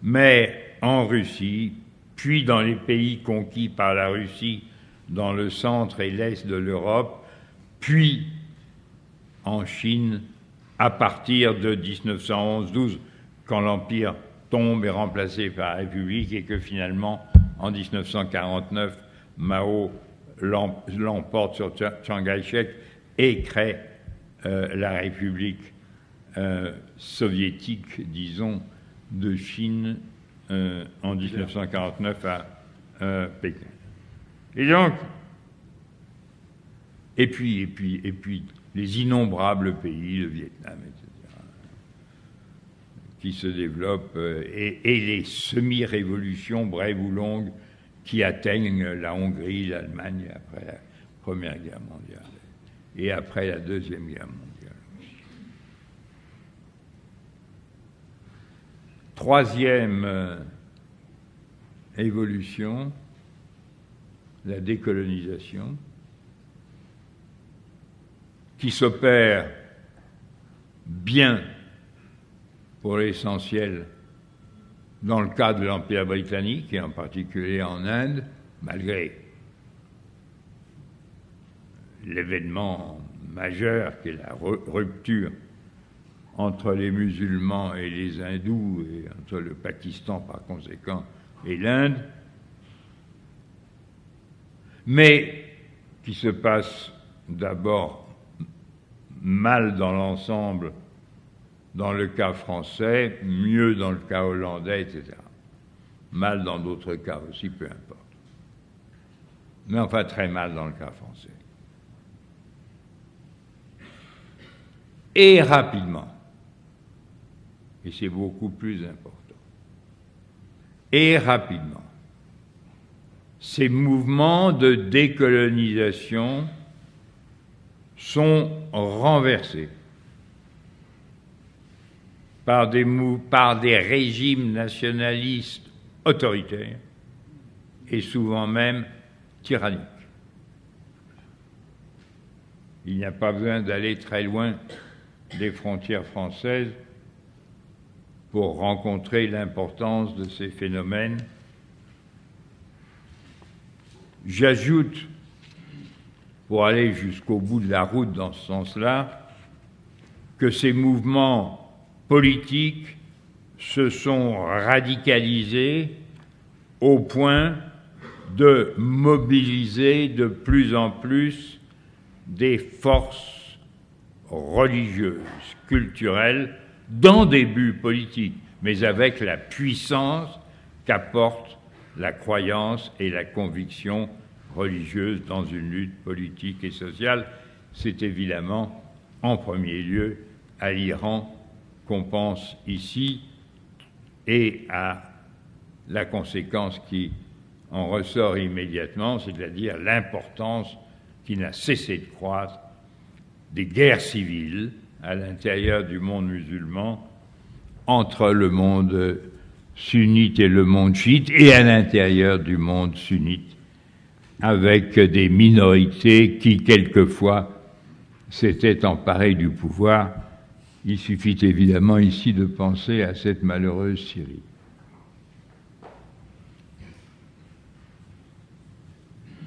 C: mais en Russie, puis dans les pays conquis par la Russie, dans le centre et l'est de l'Europe, puis en Chine, à partir de 1911-12, quand l'Empire tombe et est remplacé par la République, et que finalement, en 1949, Mao l'emporte sur Chiang Kai-shek et crée la République soviétique, disons, de Chine en 1949 à Pékin. Et donc, et puis les innombrables pays, le Vietnam, etc., qui se développent, et les semi-révolutions brèves ou longues qui atteignent la Hongrie, l'Allemagne, après Première Guerre mondiale et après la Deuxième Guerre mondiale. Troisième évolution, la décolonisation, qui s'opère bien pour l'essentiel dans le cadre de l'Empire britannique et en particulier en Inde, malgré l'événement majeur qui est la rupture entre les musulmans et les hindous et entre le Pakistan par conséquent et l'Inde, mais qui se passe d'abord mal dans l'ensemble, dans le cas français, mieux dans le cas hollandais, etc. Mal dans d'autres cas aussi, peu importe. Mais enfin très mal dans le cas français. Et rapidement, et c'est beaucoup plus important, et rapidement, ces mouvements de décolonisation sont renversés par des régimes nationalistes autoritaires et souvent même tyranniques. Il n'y a pas besoin d'aller très loin des frontières françaises pour rencontrer l'importance de ces phénomènes. J'ajoute, pour aller jusqu'au bout de la route dans ce sens-là, que ces mouvements politiques se sont radicalisés au point de mobiliser de plus en plus des forces religieuses, culturelles, dans des buts politiques, mais avec la puissance qu'apporte la croyance et la conviction religieuse dans une lutte politique et sociale. C'est évidemment, en premier lieu, à l'Iran qu'on pense ici et à la conséquence qui en ressort immédiatement, c'est-à-dire l'importance qui n'a cessé de croître des guerres civiles à l'intérieur du monde musulman, entre le monde sunnite et le monde chiite, et à l'intérieur du monde sunnite, avec des minorités qui, quelquefois, s'étaient emparées du pouvoir. Il suffit évidemment ici de penser à cette malheureuse Syrie.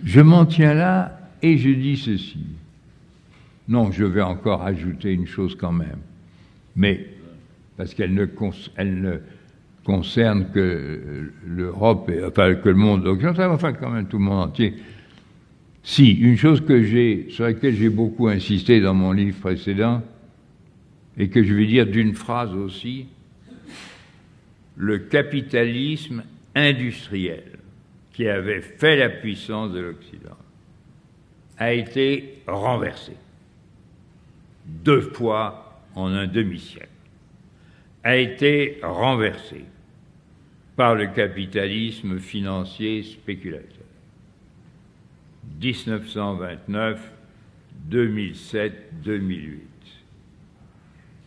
C: Je m'en tiens là et je dis ceci. Non, je vais encore ajouter une chose quand même, mais parce qu'elle ne concerne que l'Europe, enfin que le monde occidental, enfin quand même tout le monde entier. Si, une chose sur laquelle j'ai beaucoup insisté dans mon livre précédent, et que je vais dire d'une phrase aussi, le capitalisme industriel qui avait fait la puissance de l'Occident a été renversé 2 fois en un demi-siècle, a été renversé par le capitalisme financier spéculateur. 1929, 2007, 2008,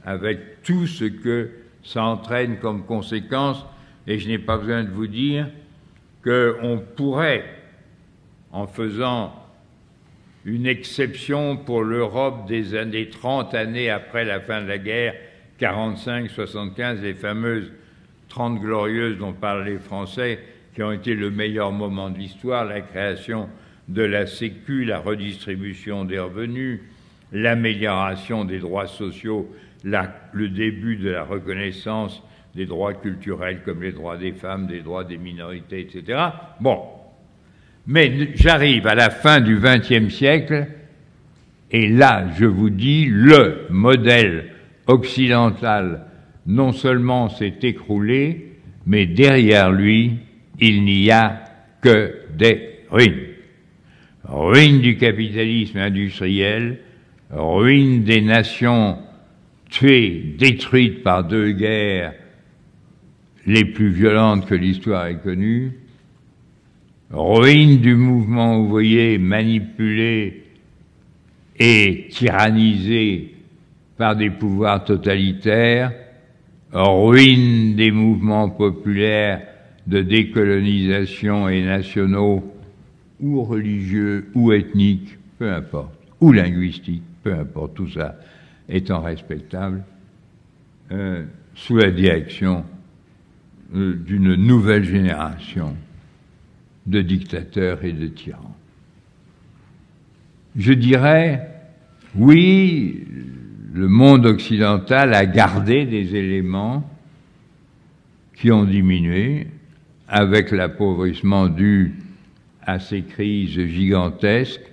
C: avec tout ce que ça entraîne comme conséquence, et je n'ai pas besoin de vous dire qu'on pourrait, en faisant une exception pour l'Europe des années 30 années après la fin de la guerre, 45-75, les fameuses 30 glorieuses dont parlent les Français, qui ont été le meilleur moment de l'histoire, la création de la Sécu, la redistribution des revenus, l'amélioration des droits sociaux, le début de la reconnaissance des droits culturels comme les droits des femmes, des droits des minorités, etc. Bon. Mais j'arrive à la fin du XXe siècle, et là, je vous dis, le modèle occidental non seulement s'est écroulé, mais derrière lui, il n'y a que des ruines. Ruine du capitalisme industriel, ruine des nations tuées, détruites par 2 guerres les plus violentes que l'histoire ait connues, ruine du mouvement ouvrier manipulé et tyrannisé par des pouvoirs totalitaires, ruine des mouvements populaires de décolonisation et nationaux, ou religieux, ou ethniques, peu importe, ou linguistiques, peu importe, tout ça étant respectable, sous la direction d'une nouvelle génération de dictateurs et de tyrans. Je dirais, oui, le monde occidental a gardé des éléments qui ont diminué avec l'appauvrissement dû à ces crises gigantesques,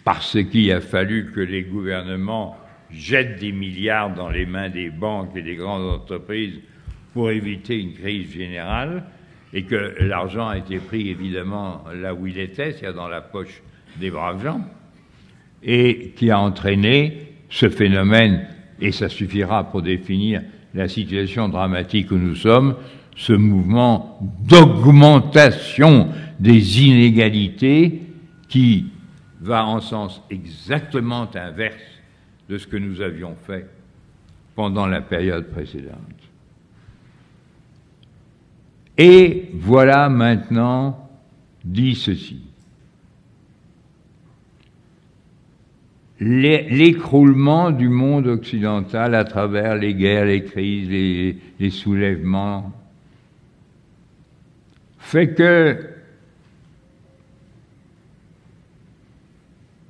C: parce qu'il a fallu que les gouvernements jettent des milliards dans les mains des banques et des grandes entreprises pour éviter une crise générale, et que l'argent a été pris évidemment là où il était, c'est-à-dire dans la poche des braves gens, et qui a entraîné ce phénomène, et ça suffira pour définir la situation dramatique où nous sommes, ce mouvement d'augmentation des inégalités qui va en sens exactement inverse de ce que nous avions fait pendant la période précédente. Et voilà maintenant dit ceci. L'écroulement du monde occidental à travers les guerres, les crises, les soulèvements, fait que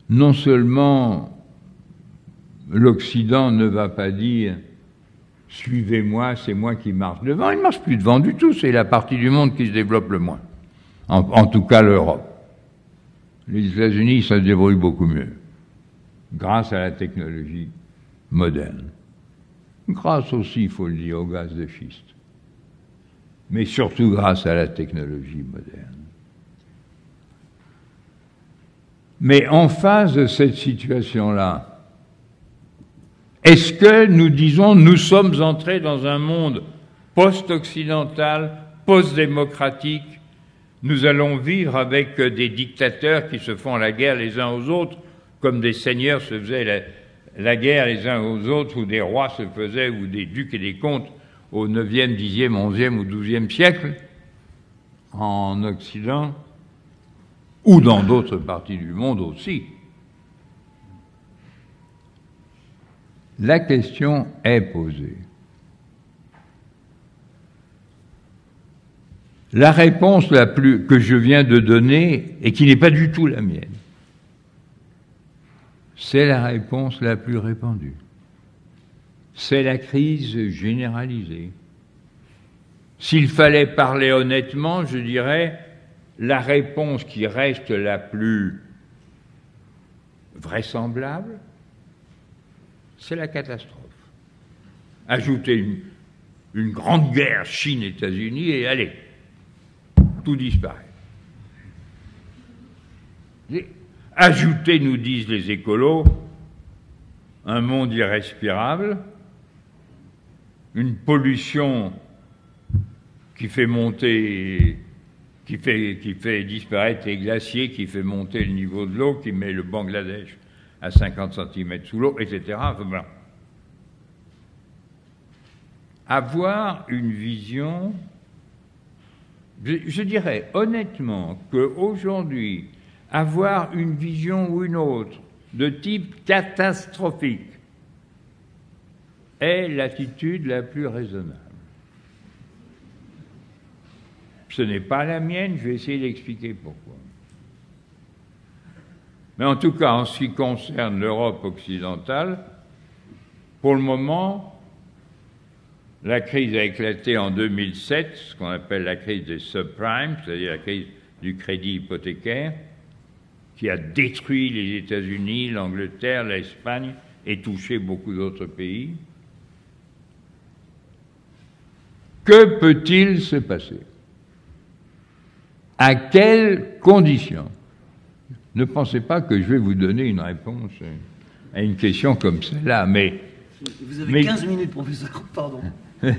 C: non seulement l'Occident ne va pas dire « suivez-moi, c'est moi qui marche devant », il ne marche plus devant du tout, c'est la partie du monde qui se développe le moins, en tout cas l'Europe. Les États-Unis, ça se débrouille beaucoup mieux, grâce à la technologie moderne. Grâce aussi, il faut le dire, au gaz de schiste. Mais surtout grâce à la technologie moderne. Mais en face de cette situation-là, est-ce que nous disons nous sommes entrés dans un monde post-occidental, post-démocratique, nous allons vivre avec des dictateurs qui se font la guerre les uns aux autres, comme des seigneurs se faisaient la guerre les uns aux autres, ou des rois se faisaient, ou des ducs et des comtes au 9e, 10e, 11e ou 12e siècle, en Occident, ou dans d'autres parties du monde aussi. La question est posée. La réponse que je viens de donner, et qui n'est pas du tout la mienne, c'est la réponse la plus répandue. C'est la crise généralisée. S'il fallait parler honnêtement, je dirais, la réponse qui reste la plus vraisemblable, c'est la catastrophe. Ajouter une grande guerre Chine-États-Unis et allez, tout disparaît. Ajouter, nous disent les écolos, un monde irrespirable, une pollution qui fait monter, qui fait disparaître les glaciers, qui fait monter le niveau de l'eau, qui met le Bangladesh à 50 cm sous l'eau, etc. Voilà. Avoir une vision, je dirais honnêtement qu'aujourd'hui, avoir une vision ou une autre de type catastrophique est l'attitude la plus raisonnable. Ce n'est pas la mienne, je vais essayer d'expliquer pourquoi. Mais en tout cas, en ce qui concerne l'Europe occidentale, pour le moment, la crise a éclaté en 2007, ce qu'on appelle la crise des subprimes, c'est-à-dire la crise du crédit hypothécaire, qui a détruit les États-Unis, l'Angleterre, l'Espagne et touché beaucoup d'autres pays. Que peut-il se passer? À quelles conditions? Ne pensez pas que je vais vous donner une réponse à une question comme celle-là, mais...
B: Vous avez 15 minutes, professeur, pardon.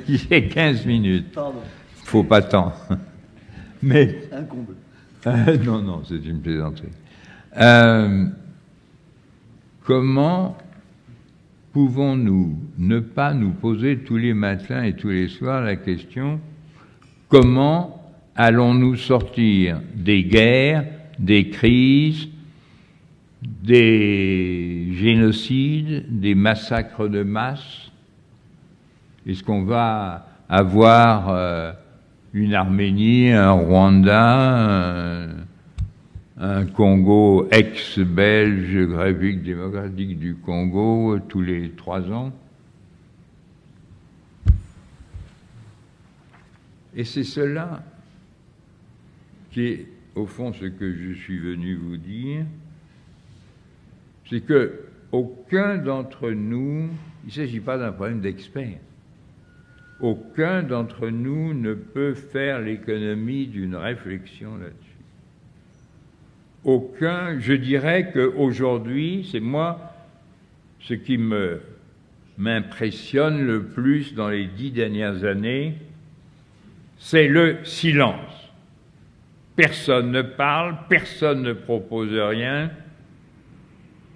C: J'ai 15 minutes.
B: Pardon.
C: Faut pas tant. Mais...
B: Un comble.
C: Non, non, c'est une plaisanterie. Comment pouvons-nous ne pas nous poser tous les matins et tous les soirs la question comment allons-nous sortir des guerres, des crises, des génocides, des massacres de masse? Est-ce qu'on va avoir une Arménie, un Rwanda, un Congo ex-belge, République démocratique du Congo, tous les 3 ans? Et c'est cela qui est, au fond, ce que je suis venu vous dire, c'est que aucun d'entre nous, il ne s'agit pas d'un problème d'experts, aucun d'entre nous ne peut faire l'économie d'une réflexion là-dessus. Aucun, je dirais qu'aujourd'hui, c'est moi, ce qui m'impressionne le plus dans les 10 dernières années, c'est le silence. Personne ne parle, personne ne propose rien.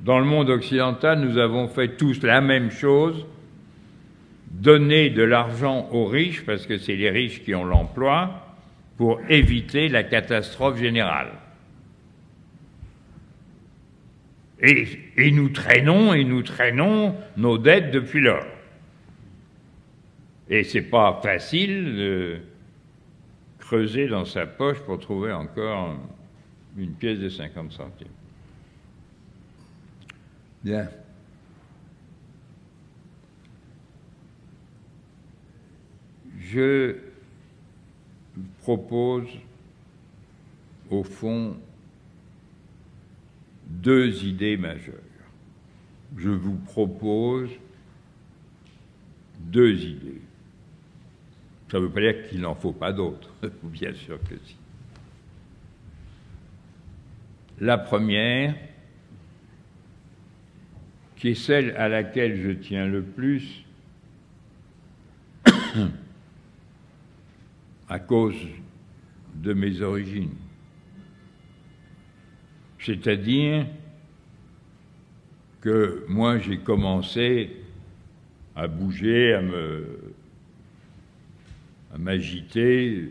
C: Dans le monde occidental, nous avons fait tous la même chose, donner de l'argent aux riches, parce que c'est les riches qui ont l'emploi, pour éviter la catastrophe générale. Et nous traînons nos dettes depuis lors. Et c'est pas facile de creuser dans sa poche pour trouver encore une pièce de 50 centimes. Bien. Je propose, au fond, 2 idées majeures. Je vous propose 2 idées. Ça ne veut pas dire qu'il n'en faut pas d'autres, bien sûr que si. La première, qui est celle à laquelle je tiens le plus, à cause de mes origines. C'est-à-dire que moi j'ai commencé à bouger, à m'agiter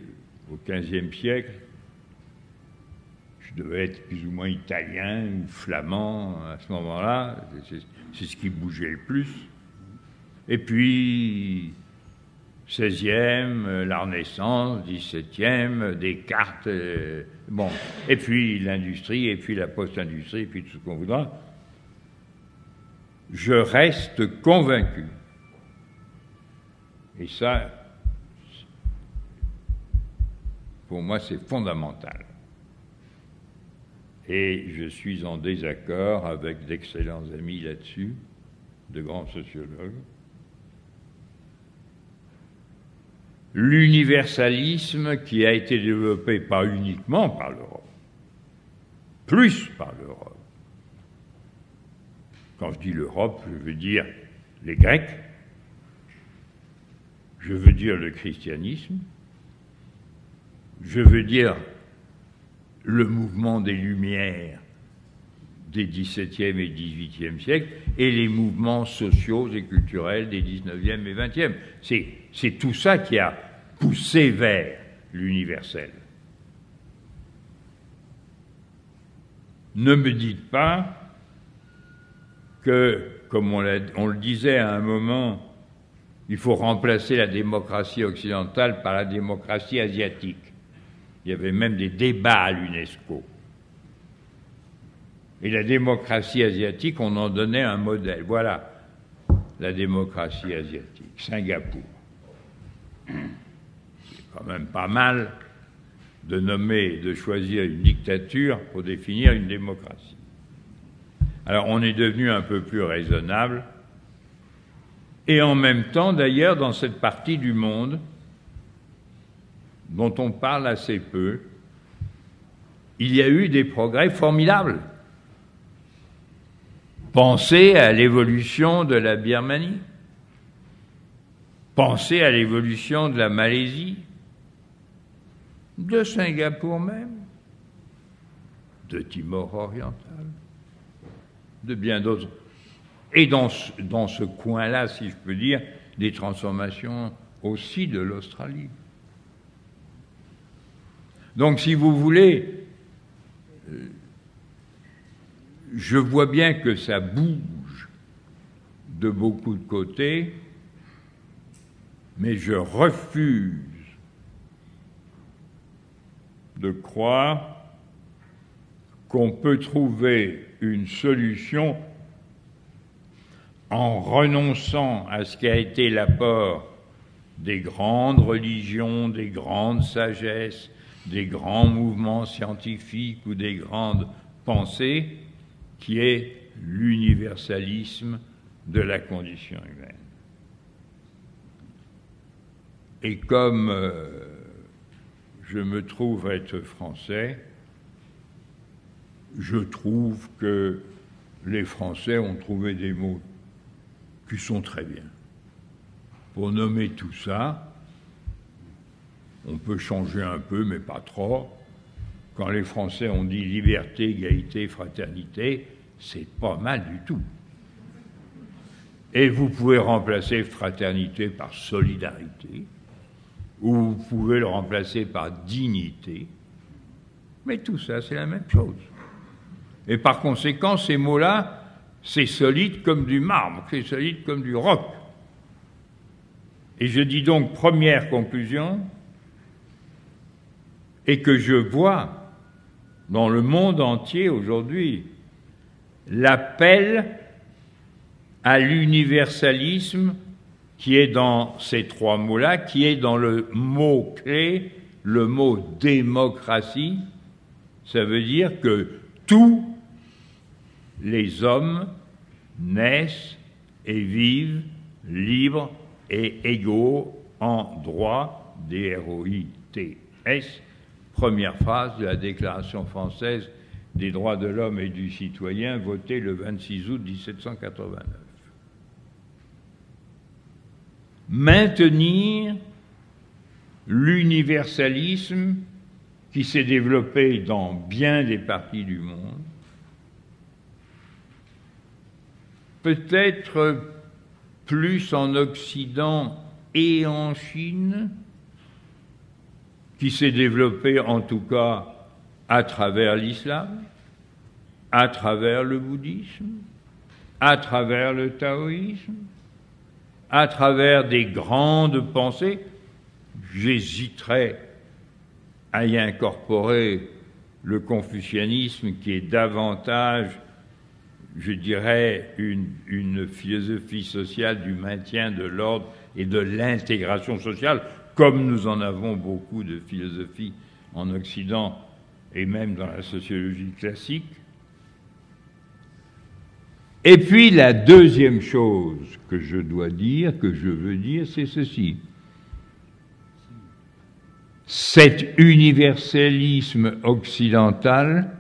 C: au XVe siècle. Je devais être plus ou moins italien ou flamand à ce moment-là, c'est ce qui bougeait le plus. Et puis, 16e, la Renaissance, 17e, Descartes, bon, et puis l'industrie, et puis la post-industrie, et puis tout ce qu'on voudra. Je reste convaincu, et ça, pour moi, c'est fondamental. Et je suis en désaccord avec d'excellents amis là-dessus, de grands sociologues. L'universalisme qui a été développé pas uniquement par l'Europe, plus par l'Europe. Quand je dis l'Europe, je veux dire les Grecs, je veux dire le christianisme, je veux dire le mouvement des Lumières des XVIIe et XVIIIe siècles et les mouvements sociaux et culturels des XIXe et XXe. C'est tout ça qui a poussé vers l'universel. Ne me dites pas que, comme on le disait à un moment, il faut remplacer la démocratie occidentale par la démocratie asiatique. Il y avait même des débats à l'UNESCO. Et la démocratie asiatique, on en donnait un modèle. Voilà la démocratie asiatique, Singapour. C'est quand même pas mal de choisir une dictature pour définir une démocratie. Alors on est devenu un peu plus raisonnable. Et en même temps, d'ailleurs, dans cette partie du monde dont on parle assez peu, il y a eu des progrès formidables. Pensez à l'évolution de la Birmanie. Pensez à l'évolution de la Malaisie, de Singapour même. de Timor oriental, de bien d'autres. Et dans ce coin-là, si je peux dire, des transformations aussi de l'Australie. Donc, si vous voulez, je vois bien que ça bouge de beaucoup de côtés, mais je refuse de croire qu'on peut trouver une solution en renonçant à ce qui a été l'apport des grandes religions, des grandes sagesses, des grands mouvements scientifiques ou des grandes pensées, qui est l'universalisme de la condition humaine. Et comme je me trouve être français, je trouve que les Français ont trouvé des mots qui sont très bien. Pour nommer tout ça, on peut changer un peu, mais pas trop. Quand les Français ont dit liberté, égalité, fraternité, c'est pas mal du tout. Et vous pouvez remplacer fraternité par solidarité, ou vous pouvez le remplacer par dignité, mais tout ça, c'est la même chose. Et par conséquent, ces mots-là, c'est solide comme du marbre, c'est solide comme du roc. Et je dis donc, première conclusion, et que je vois dans le monde entier aujourd'hui l'appel à l'universalisme qui est dans ces trois mots-là, qui est dans le mot-clé, le mot démocratie. Ça veut dire que tous les hommes naissent et vivent libres et égaux en droit, D-R-O-I-T-S, première phrase de la Déclaration française des droits de l'homme et du citoyen, votée le 26 août 1789. Maintenir l'universalisme qui s'est développé dans bien des parties du monde, peut-être plus en Occident et en Chine, qui s'est développé en tout cas à travers l'islam, à travers le bouddhisme, à travers le taoïsme, à travers des grandes pensées. J'hésiterais à y incorporer le confucianisme qui est davantage, je dirais, une philosophie sociale du maintien de l'ordre et de l'intégration sociale, comme nous en avons beaucoup de philosophies en Occident et même dans la sociologie classique. Et puis la deuxième chose que je dois dire, que je veux dire, c'est ceci. Cet universalisme occidental,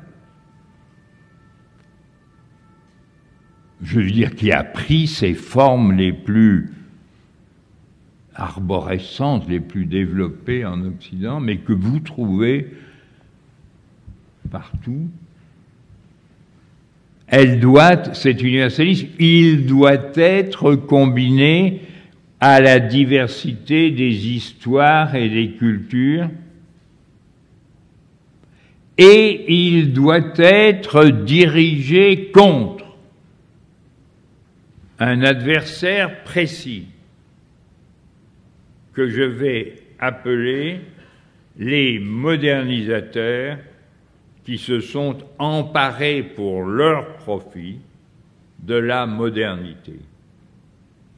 C: je veux dire, qui a pris ses formes les plus arborescentes, les plus développées en Occident, mais que vous trouvez partout, cet universalisme, il doit être combiné à la diversité des histoires et des cultures, et il doit être dirigé contre un adversaire précis que je vais appeler les modernisateurs qui se sont emparés pour leur profit de la modernité,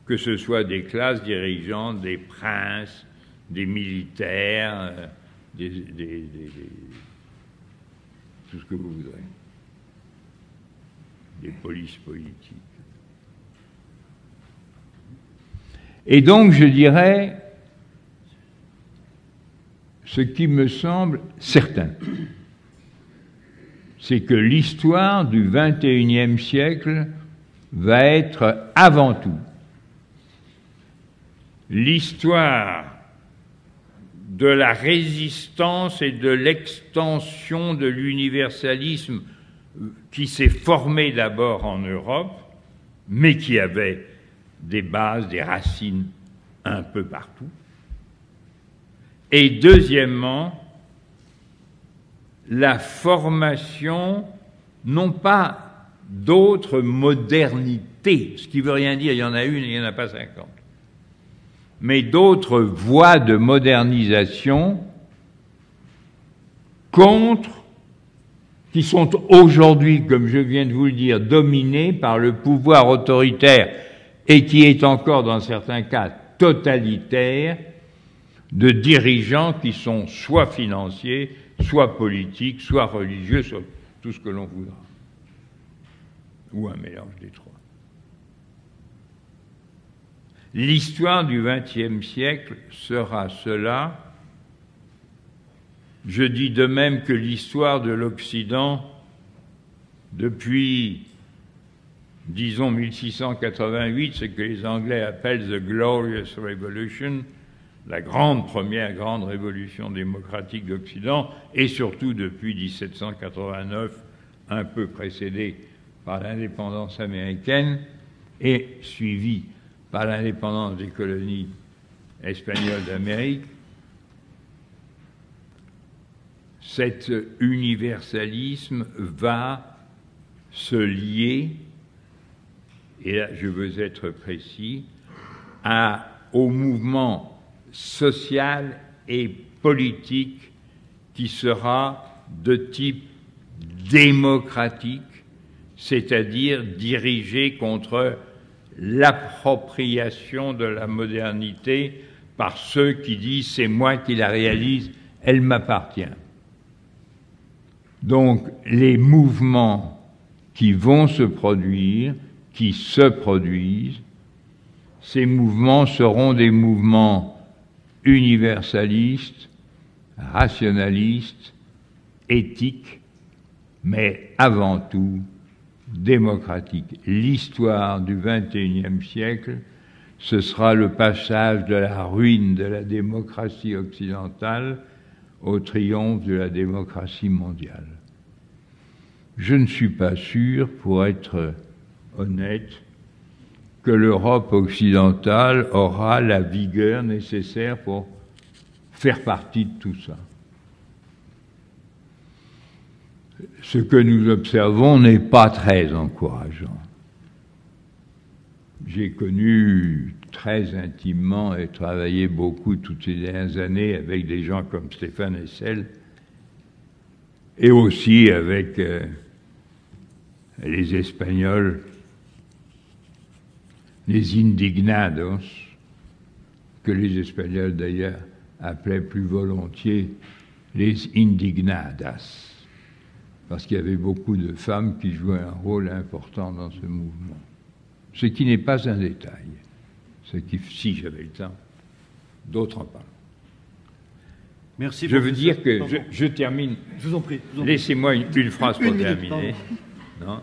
C: que ce soit des classes dirigeantes, des princes, des militaires, tout ce que vous voudrez, des polices politiques. Et donc, je dirais, ce qui me semble certain, c'est que l'histoire du XXIe siècle va être avant tout l'histoire de la résistance et de l'extension de l'universalisme qui s'est formé d'abord en Europe, mais qui avait des bases, des racines un peu partout. Et deuxièmement, la formation, non pas d'autres modernités, ce qui ne veut rien dire, il y en a une et il n'y en a pas 50, mais d'autres voies de modernisation qui sont aujourd'hui, comme je viens de vous le dire, dominées par le pouvoir autoritaire et qui est encore, dans certains cas, totalitaire, de dirigeants qui sont soit financiers, soit politiques, soit religieux, soit tout ce que l'on voudra. Ou un mélange des trois. L'histoire du XXe siècle sera cela. Je dis de même que l'histoire de l'Occident, depuis, disons, 1688, ce que les Anglais appellent the Glorious Revolution, la première grande révolution démocratique d'Occident, et surtout depuis 1789, un peu précédée par l'indépendance américaine et suivie par l'indépendance des colonies espagnoles d'Amérique, cet universalisme va se lier, et là je veux être précis, au mouvement social et politique qui sera de type démocratique, c'est-à-dire dirigé contre l'appropriation de la modernité par ceux qui disent « c'est moi qui la réalise, elle m'appartient ». Donc les mouvements qui vont se produire, qui se produisent, ces mouvements seront des mouvements universalistes, rationalistes, éthiques, mais avant tout démocratiques. L'histoire du XXIe siècle, ce sera le passage de la ruine de la démocratie occidentale au triomphe de la démocratie mondiale. Je ne suis pas sûr, pour être honnête, que l'Europe occidentale aura la vigueur nécessaire pour faire partie de tout ça. Ce que nous observons n'est pas très encourageant. J'ai connu très intimement et travaillé beaucoup toutes ces dernières années avec des gens comme Stéphane Hessel et aussi avec les Espagnols, les indignados, que les Espagnols d'ailleurs appelaient plus volontiers les indignadas, parce qu'il y avait beaucoup de femmes qui jouaient un rôle important dans ce mouvement. Ce qui n'est pas un détail, ce qui, si j'avais le temps, d'autres en parlent.
B: Merci.
C: Je veux dire que je termine.
B: Je vous en prie.
C: Laissez-moi une phrase pour terminer. Non,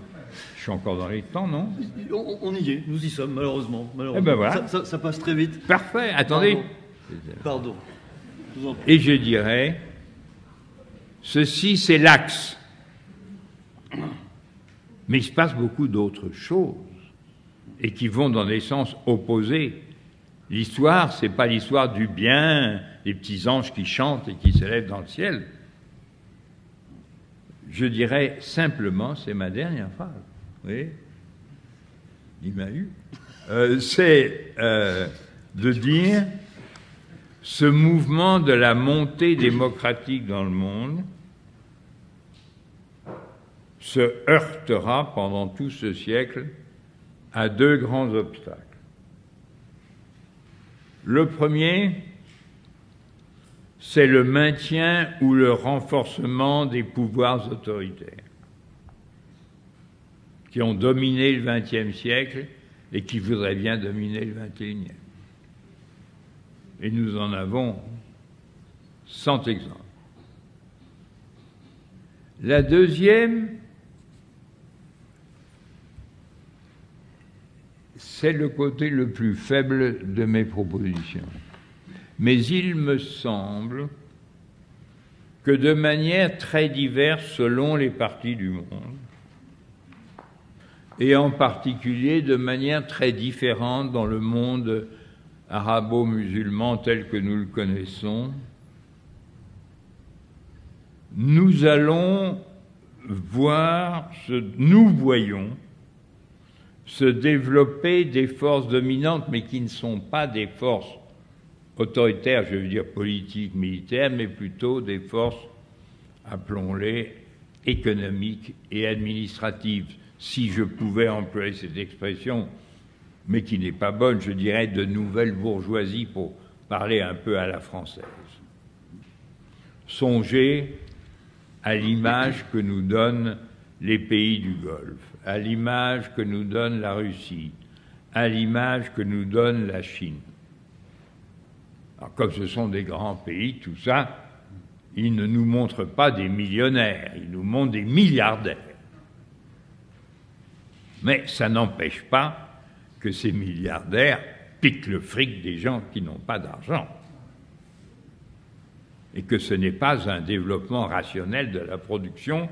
C: je suis encore dans les temps, non?
B: On y est, nous y sommes, malheureusement.
C: Eh ben voilà.
B: Ça passe très vite.
C: Parfait, attendez.
B: Pardon. Je vous en prie.
C: Et je dirais, ceci c'est l'axe. Mais il se passe beaucoup d'autres choses et qui vont dans des sens opposés. L'histoire, c'est pas l'histoire du bien, les petits anges qui chantent et qui s'élèvent dans le ciel. Je dirais simplement, c'est ma dernière phrase, oui, il m'a eu, c'est de dire ce mouvement de la montée démocratique dans le monde se heurtera pendant tout ce siècle à deux grands obstacles. Le premier, c'est le maintien ou le renforcement des pouvoirs autoritaires qui ont dominé le XXe siècle et qui voudraient bien dominer le XXIe. Et nous en avons 100 exemples. La deuxième, c'est le côté le plus faible de mes propositions. Mais il me semble que de manière très diverse selon les parties du monde, et en particulier de manière très différente dans le monde arabo-musulman tel que nous le connaissons, nous voyons se développer des forces dominantes, mais qui ne sont pas des forces autoritaires, je veux dire politiques, militaires, mais plutôt des forces, appelons-les, économiques et administratives. Si je pouvais employer cette expression, mais qui n'est pas bonne, je dirais de nouvelle bourgeoisie pour parler un peu à la française. Songez à l'image que nous donnent les pays du Golfe, à l'image que nous donne la Russie, à l'image que nous donne la Chine. Alors, comme ce sont des grands pays, tout ça, ils ne nous montrent pas des millionnaires, ils nous montrent des milliardaires. Mais ça n'empêche pas que ces milliardaires piquent le fric des gens qui n'ont pas d'argent. Et que ce n'est pas un développement rationnel de la production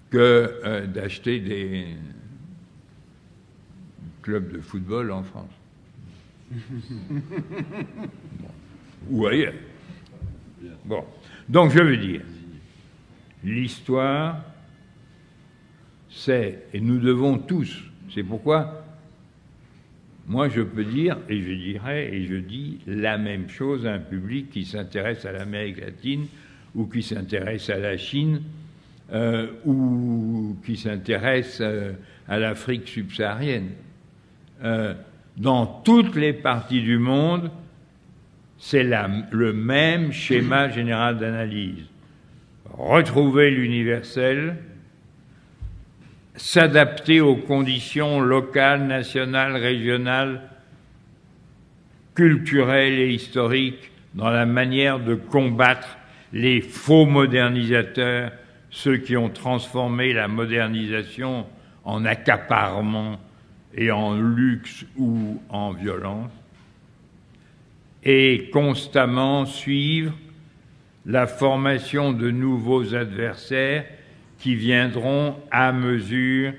C: que d'acheter des clubs de football en France. Bon. Ou ailleurs. Bon. Donc je veux dire, l'histoire, c'est, et nous devons tous, c'est pourquoi moi je peux dire, et je dirais, et je dis la même chose à un public qui s'intéresse à l'Amérique latine, ou qui s'intéresse à la Chine, ou qui s'intéresse à l'Afrique subsaharienne. Dans toutes les parties du monde, c'est le même schéma général d'analyse. Retrouver l'universel, s'adapter aux conditions locales, nationales, régionales, culturelles et historiques dans la manière de combattre les faux modernisateurs, ceux qui ont transformé la modernisation en accaparement et en luxe ou en violence, et constamment suivre la formation de nouveaux adversaires qui viendront à mesure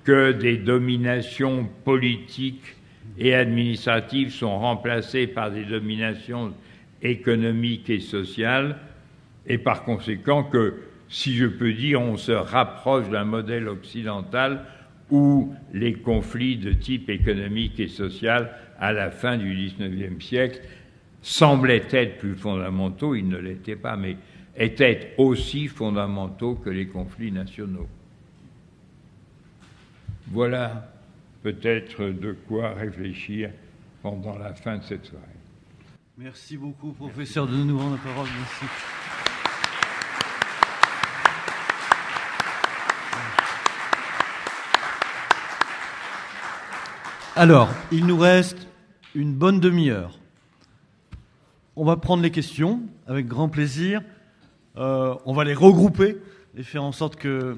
C: que des dominations politiques et administratives sont remplacées par des dominations économiques et sociales, et par conséquent que, si je peux dire, on se rapproche d'un modèle occidental où les conflits de type économique et social à la fin du XIXe siècle semblaient être plus fondamentaux, ils ne l'étaient pas, mais étaient aussi fondamentaux que les conflits nationaux. Voilà peut-être de quoi réfléchir pendant la fin de cette soirée.
B: Merci beaucoup, professeur, de nous rendre la parole. Merci. Alors, il nous reste une bonne demi-heure. On va prendre les questions avec grand plaisir. On va les regrouper et faire en sorte que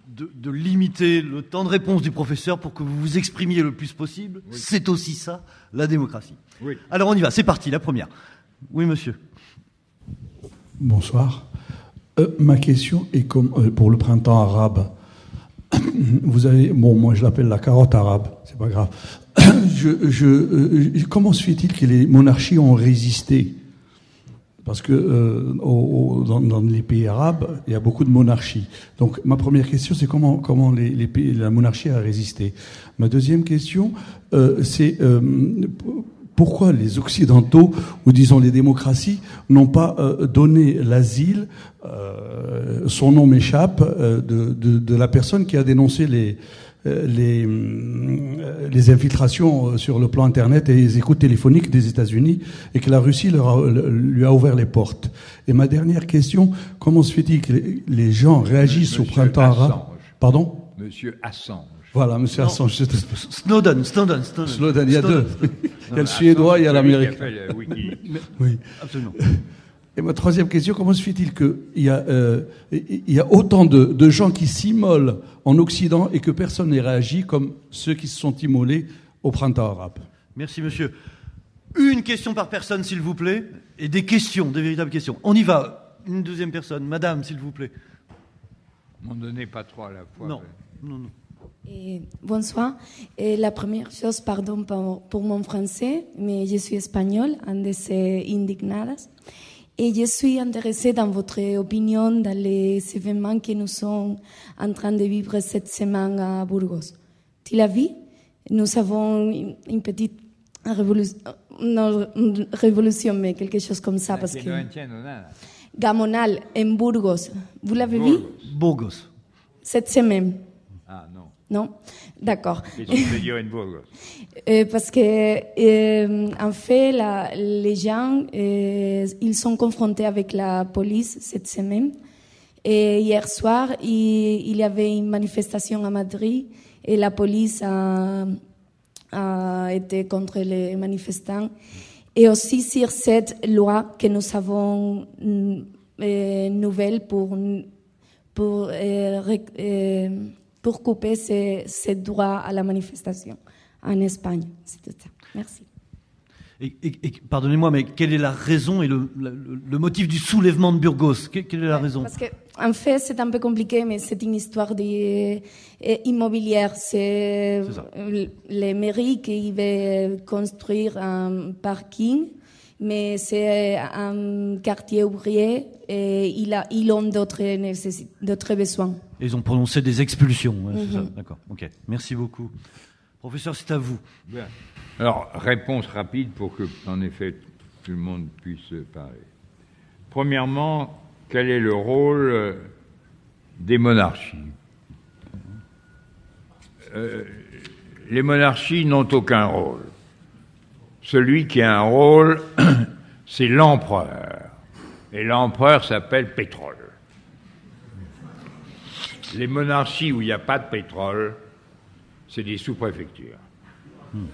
B: de limiter le temps de réponse du professeur pour que vous vous exprimiez le plus possible. Oui. C'est aussi ça, la démocratie. Oui. Alors on y va, c'est parti, la première. Oui, monsieur.
D: Bonsoir. Ma question est comme pour le printemps arabe. Vous avez, bon, moi je l'appelle la carotte arabe, c'est pas grave. Comment se fait-il que les monarchies ont résisté? Parce que dans les pays arabes, il y a beaucoup de monarchies. Donc ma première question, c'est comment la monarchie a résisté. Ma deuxième question, c'est pourquoi les Occidentaux, ou disons les démocraties, n'ont pas donné l'asile, son nom m'échappe, de la personne qui a dénoncé les infiltrations sur le plan Internet et les écoutes téléphoniques des États-Unis, et que la Russie lui a ouvert les portes. Et ma dernière question, comment se fait-il que les gens réagissent au printemps arabe? Pardon?
C: Monsieur Assange.
D: Voilà, monsieur Assange.
B: Snowden,
D: il y a deux. Il y a le Suédois, il y a l'Américain.
B: Oui, absolument.
D: Et ma troisième question, comment se fait-il qu'il y a autant de gens qui s'immolent en Occident et que personne n'ait réagi comme ceux qui se sont immolés au printemps arabe?
B: Merci, monsieur. Une question par personne, s'il vous plaît, et des questions, des véritables questions. On y va. Une deuxième personne. Madame, s'il vous plaît.
C: M'en donnez pas trois à la fois.
B: Non, non, non.
E: Bonsoir. La première chose, pardon pour mon français, mais je suis espagnole, Andes Indignadas. Et je suis intéressée dans votre opinion dans les événements que nous sommes en train de vivre cette semaine à Burgos. Tu l'as vu? Nous avons une petite révolution, non, révolution, mais quelque chose comme ça. Parce que Gamonal, en Burgos. Vous l'avez vu?
B: Burgos.
E: Cette semaine.
C: Ah non.
E: Non? D'accord. Parce que, en fait, les gens, ils sont confrontés avec la police cette semaine. Et hier soir, il y avait une manifestation à Madrid et la police a été contre les manifestants. Et aussi sur cette loi que nous avons nouvelle pour couper ces droits à la manifestation en Espagne. C'est tout ça. Merci.
B: Et pardonnez-moi, mais quelle est la raison et le motif du soulèvement de Burgos? Quelle est la raison?
E: Parce que, en fait, c'est un peu compliqué, mais c'est une histoire immobilière. C'est les mairies qui veulent construire un parking, mais c'est un quartier ouvrier et ils ont d'autres besoins.
B: Ils ont prononcé des expulsions. Ouais, c'est ça. D'accord. Ok. Merci beaucoup. Professeur, c'est à vous.
C: Bien. Alors, réponse rapide pour que, en effet, tout le monde puisse parler. Premièrement, quel est le rôle des monarchies? Les monarchies n'ont aucun rôle. Celui qui a un rôle, c'est l'empereur. Et l'empereur s'appelle pétrole. Les monarchies où il n'y a pas de pétrole, c'est des sous-préfectures.
B: Bon.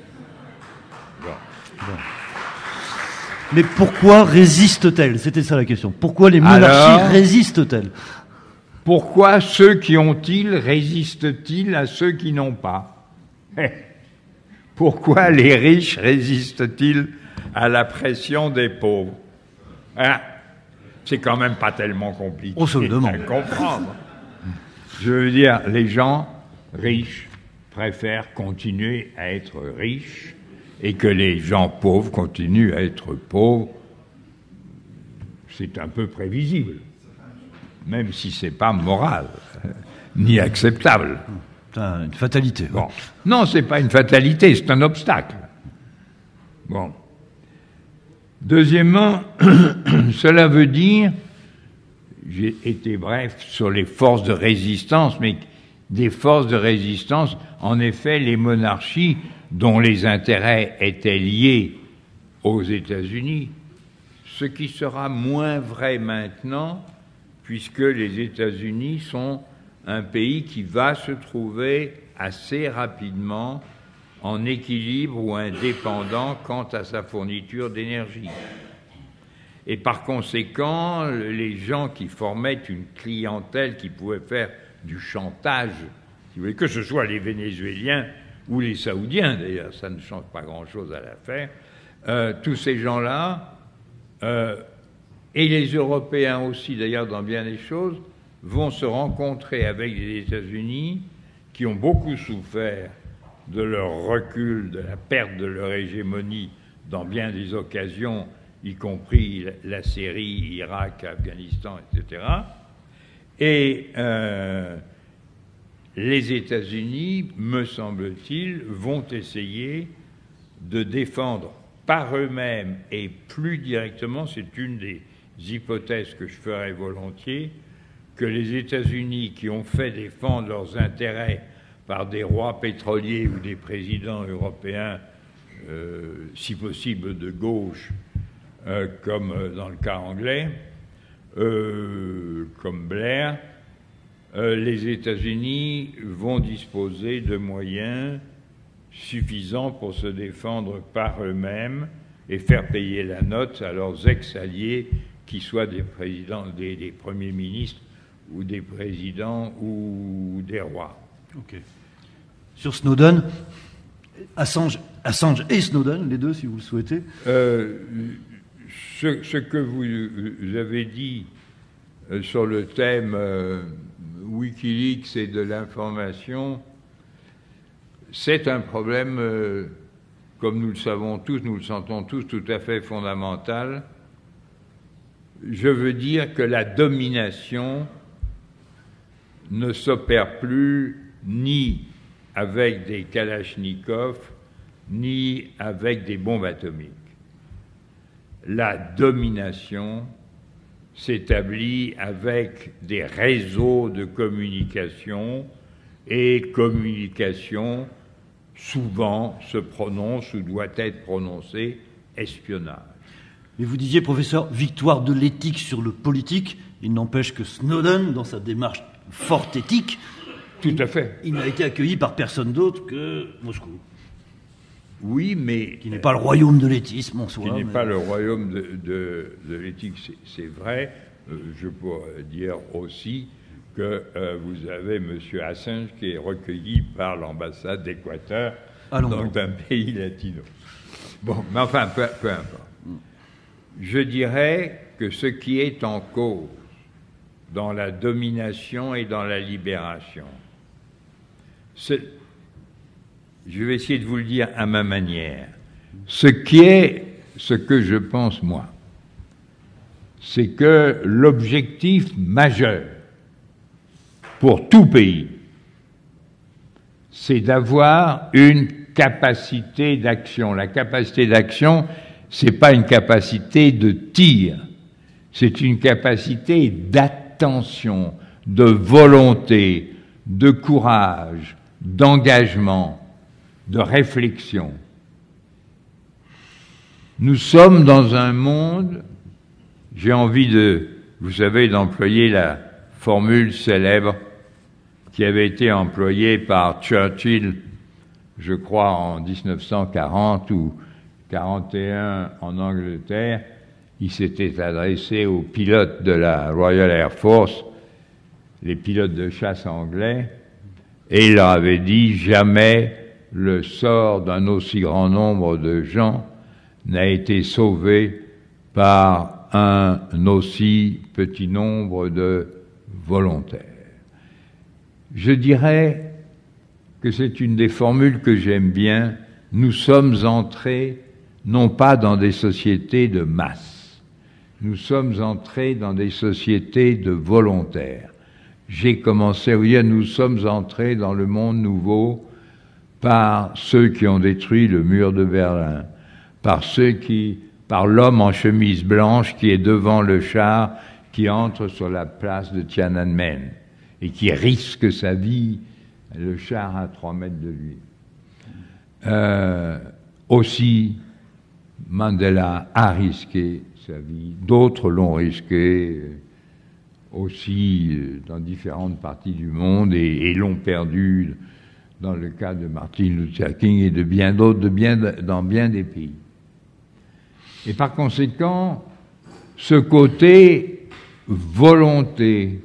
B: Mais pourquoi résistent-elles? C'était ça la question. Pourquoi les monarchies résistent-elles?
C: Pourquoi ceux qui ont-ils résistent-ils à ceux qui n'ont pas? Pourquoi les riches résistent-ils à la pression des pauvres? C'est quand même pas tellement compliqué.
B: On se le demande.
C: À comprendre. Je veux dire, les gens riches préfèrent continuer à être riches et que les gens pauvres continuent à être pauvres. C'est un peu prévisible, même si c'est pas moral ni acceptable.
B: C'est une fatalité.
C: Bon. Non, c'est pas une fatalité, c'est un obstacle. Bon. Deuxièmement, cela veut dire, j'ai été bref sur les forces de résistance, mais des forces de résistance, en effet, les monarchies dont les intérêts étaient liés aux États-Unis, ce qui sera moins vrai maintenant, puisque les États-Unis sont un pays qui va se trouver assez rapidement en équilibre ou indépendant quant à sa fourniture d'énergie. Et par conséquent, les gens qui formaient une clientèle qui pouvait faire du chantage, si vous voulez, que ce soit les Vénézuéliens ou les Saoudiens, d'ailleurs, ça ne change pas grand-chose à l'affaire, tous ces gens-là, et les Européens aussi, d'ailleurs, dans bien des choses, vont se rencontrer avec les États-Unis qui ont beaucoup souffert de leur recul, de la perte de leur hégémonie dans bien des occasions, y compris la Syrie, Irak, Afghanistan, etc. Et les États-Unis, me semble-t-il, vont essayer de défendre par eux-mêmes et plus directement, c'est une des hypothèses que je ferai volontiers, que les États-Unis qui ont fait défendre leurs intérêts par des rois pétroliers ou des présidents européens, si possible de gauche, comme dans le cas anglais, comme Blair, les États-Unis vont disposer de moyens suffisants pour se défendre par eux-mêmes et faire payer la note à leurs ex-alliés, qui soient des présidents, des premiers ministres ou des présidents ou des rois.
B: Ok. Sur Snowden, Assange Assange et Snowden, les deux, si vous le souhaitez.
C: Ce que vous avez dit sur le thème Wikileaks et de l'information, c'est un problème, comme nous le savons tous, nous le sentons tous, tout à fait fondamental. Je veux dire que la domination ne s'opère plus ni avec des kalachnikovs, ni avec des bombes atomiques. La domination s'établit avec des réseaux de communication, et communication souvent se prononce ou doit être prononcée espionnage.
B: Mais vous disiez, professeur, victoire de l'éthique sur le politique. Il n'empêche que Snowden, dans sa démarche forte éthique,
C: tout à fait,
B: il n'a été accueilli par personne d'autre que Moscou.
C: Oui, mais...
B: Qui n'est pas le royaume de l'éthisme en soi.
C: Qui n'est pas le royaume de l'éthique, c'est vrai. Je pourrais dire aussi que vous avez M. Assange qui est recueilli par l'ambassade d'Équateur, donc d'un pays latino. Bon, mais enfin, peu importe. Je dirais que ce qui est en cause dans la domination et dans la libération, je vais essayer de vous le dire à ma manière. Ce que je pense, moi, c'est que l'objectif majeur pour tout pays, c'est d'avoir une capacité d'action. La capacité d'action, c'est pas une capacité de tir, c'est une capacité d'attention, de volonté, de courage, d'engagement, de réflexion. Nous sommes dans un monde, j'ai envie vous savez, d'employer la formule célèbre qui avait été employée par Churchill, je crois en 1940 ou 41 en Angleterre. Il s'était adressé aux pilotes de la Royal Air Force, les pilotes de chasse anglais, et il leur avait dit « Jamais le sort d'un aussi grand nombre de gens n'a été sauvé par un aussi petit nombre de volontaires. » Je dirais que c'est une des formules que j'aime bien. Nous sommes entrés non pas dans des sociétés de masse, nous sommes entrés dans des sociétés de volontaires. J'ai commencé à vous dire, nous sommes entrés dans le monde nouveau par ceux qui ont détruit le mur de Berlin, par l'homme en chemise blanche qui est devant le char, qui entre sur la place de Tiananmen et qui risque sa vie, le char à 3 mètres de lui. Aussi, Mandela a risqué sa vie, d'autres l'ont risqué aussi dans différentes parties du monde et l'ont perdu dans le cas de Martin Luther King et de bien d'autres, dans bien des pays. Et par conséquent, ce côté volonté,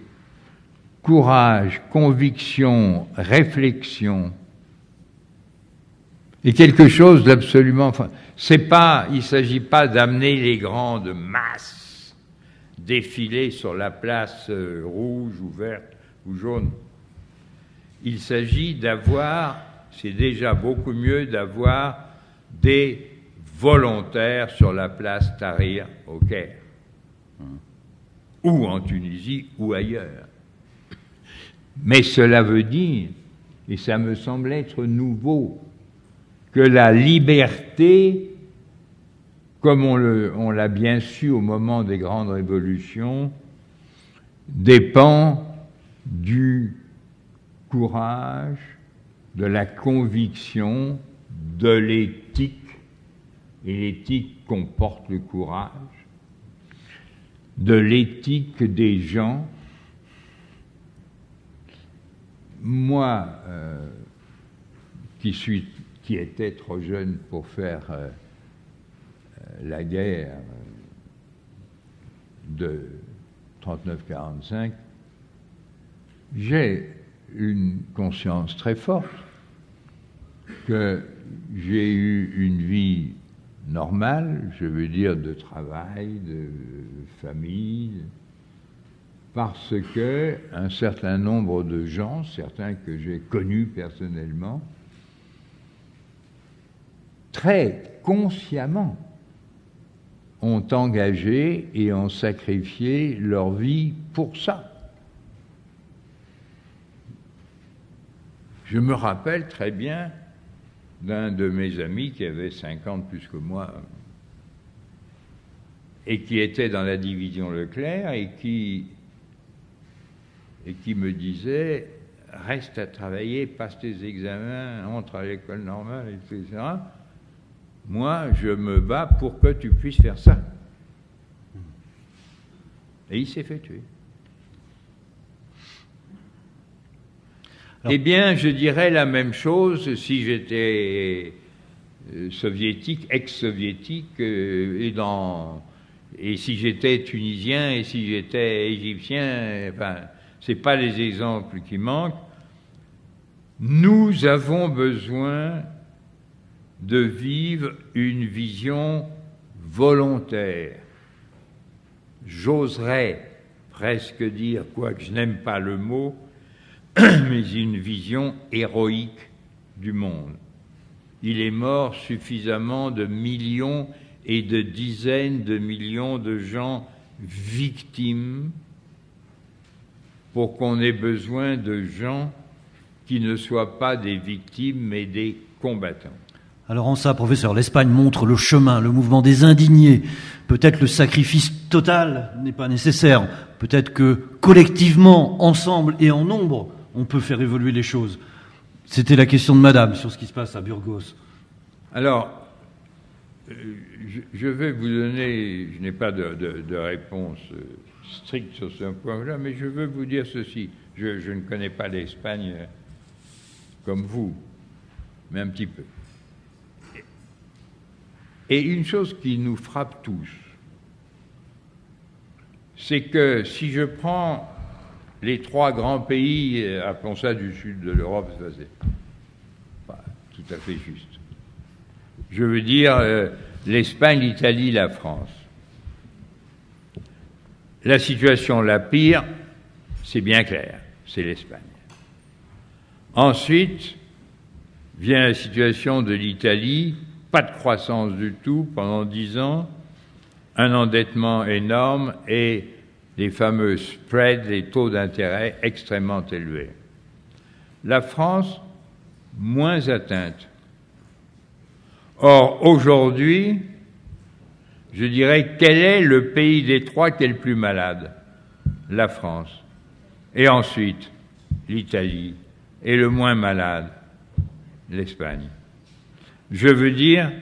C: courage, conviction, réflexion est quelque chose d'absolument... il ne s'agit pas d'amener les grandes masses défiler sur la place rouge ou verte ou jaune. Il s'agit c'est déjà beaucoup mieux d'avoir des volontaires sur la place Tahrir au Caire, ou en Tunisie ou ailleurs. Mais cela veut dire, et ça me semble être nouveau, que la liberté, comme on l'a bien su au moment des grandes révolutions, dépend du courage, de la conviction, de l'éthique, et l'éthique comporte le courage, de l'éthique des gens. Moi, qui était trop jeune pour faire la guerre de 39-45, j'ai une conscience très forte que j'ai eu une vie normale, je veux dire de travail, de famille, parce que un certain nombre de gens, certains que j'ai connus personnellement, très consciemment ont engagé et ont sacrifié leur vie pour ça. Je me rappelle très bien d'un de mes amis qui avait 50 plus que moi et qui était dans la division Leclerc et qui me disait « Reste à travailler, passe tes examens, entre à l'école normale, etc. » Moi, je me bats pour que tu puisses faire ça. Et il s'est fait tuer. Alors, eh bien, je dirais la même chose si j'étais soviétique, ex-soviétique, et si j'étais tunisien, et si j'étais égyptien. Enfin, c'est pas les exemples qui manquent. Nous avons besoin de vivre une vision volontaire. J'oserais presque dire, quoique je n'aime pas le mot, mais une vision héroïque du monde. Il est mort suffisamment de millions et de dizaines de millions de gens victimes pour qu'on ait besoin de gens qui ne soient pas des victimes mais des combattants.
B: Alors en ça, professeur, l'Espagne montre le chemin, le mouvement des indignés. Peut-être le sacrifice total n'est pas nécessaire. Peut-être que collectivement, ensemble et en nombre, on peut faire évoluer les choses. C'était la question de madame sur ce qui se passe à Burgos.
C: Alors, je vais vous donner, je n'ai pas de réponse stricte sur ce point-là, mais je veux vous dire ceci. Je ne connais pas l'Espagne comme vous, mais un petit peu. Et une chose qui nous frappe tous, c'est que si je prends les trois grands pays, appelons ça du sud de l'Europe, c'est pas tout à fait juste. Je veux dire l'Espagne, l'Italie, la France. La situation la pire, c'est bien clair, c'est l'Espagne. Ensuite vient la situation de l'Italie, pas de croissance du tout pendant 10 ans, un endettement énorme et les fameux spreads, les taux d'intérêt extrêmement élevés. La France, moins atteinte. Or, aujourd'hui, je dirais, quel est le pays des trois qui est le plus malade? La France. Et ensuite, l'Italie. Et le moins malade, l'Espagne. Je veux dire,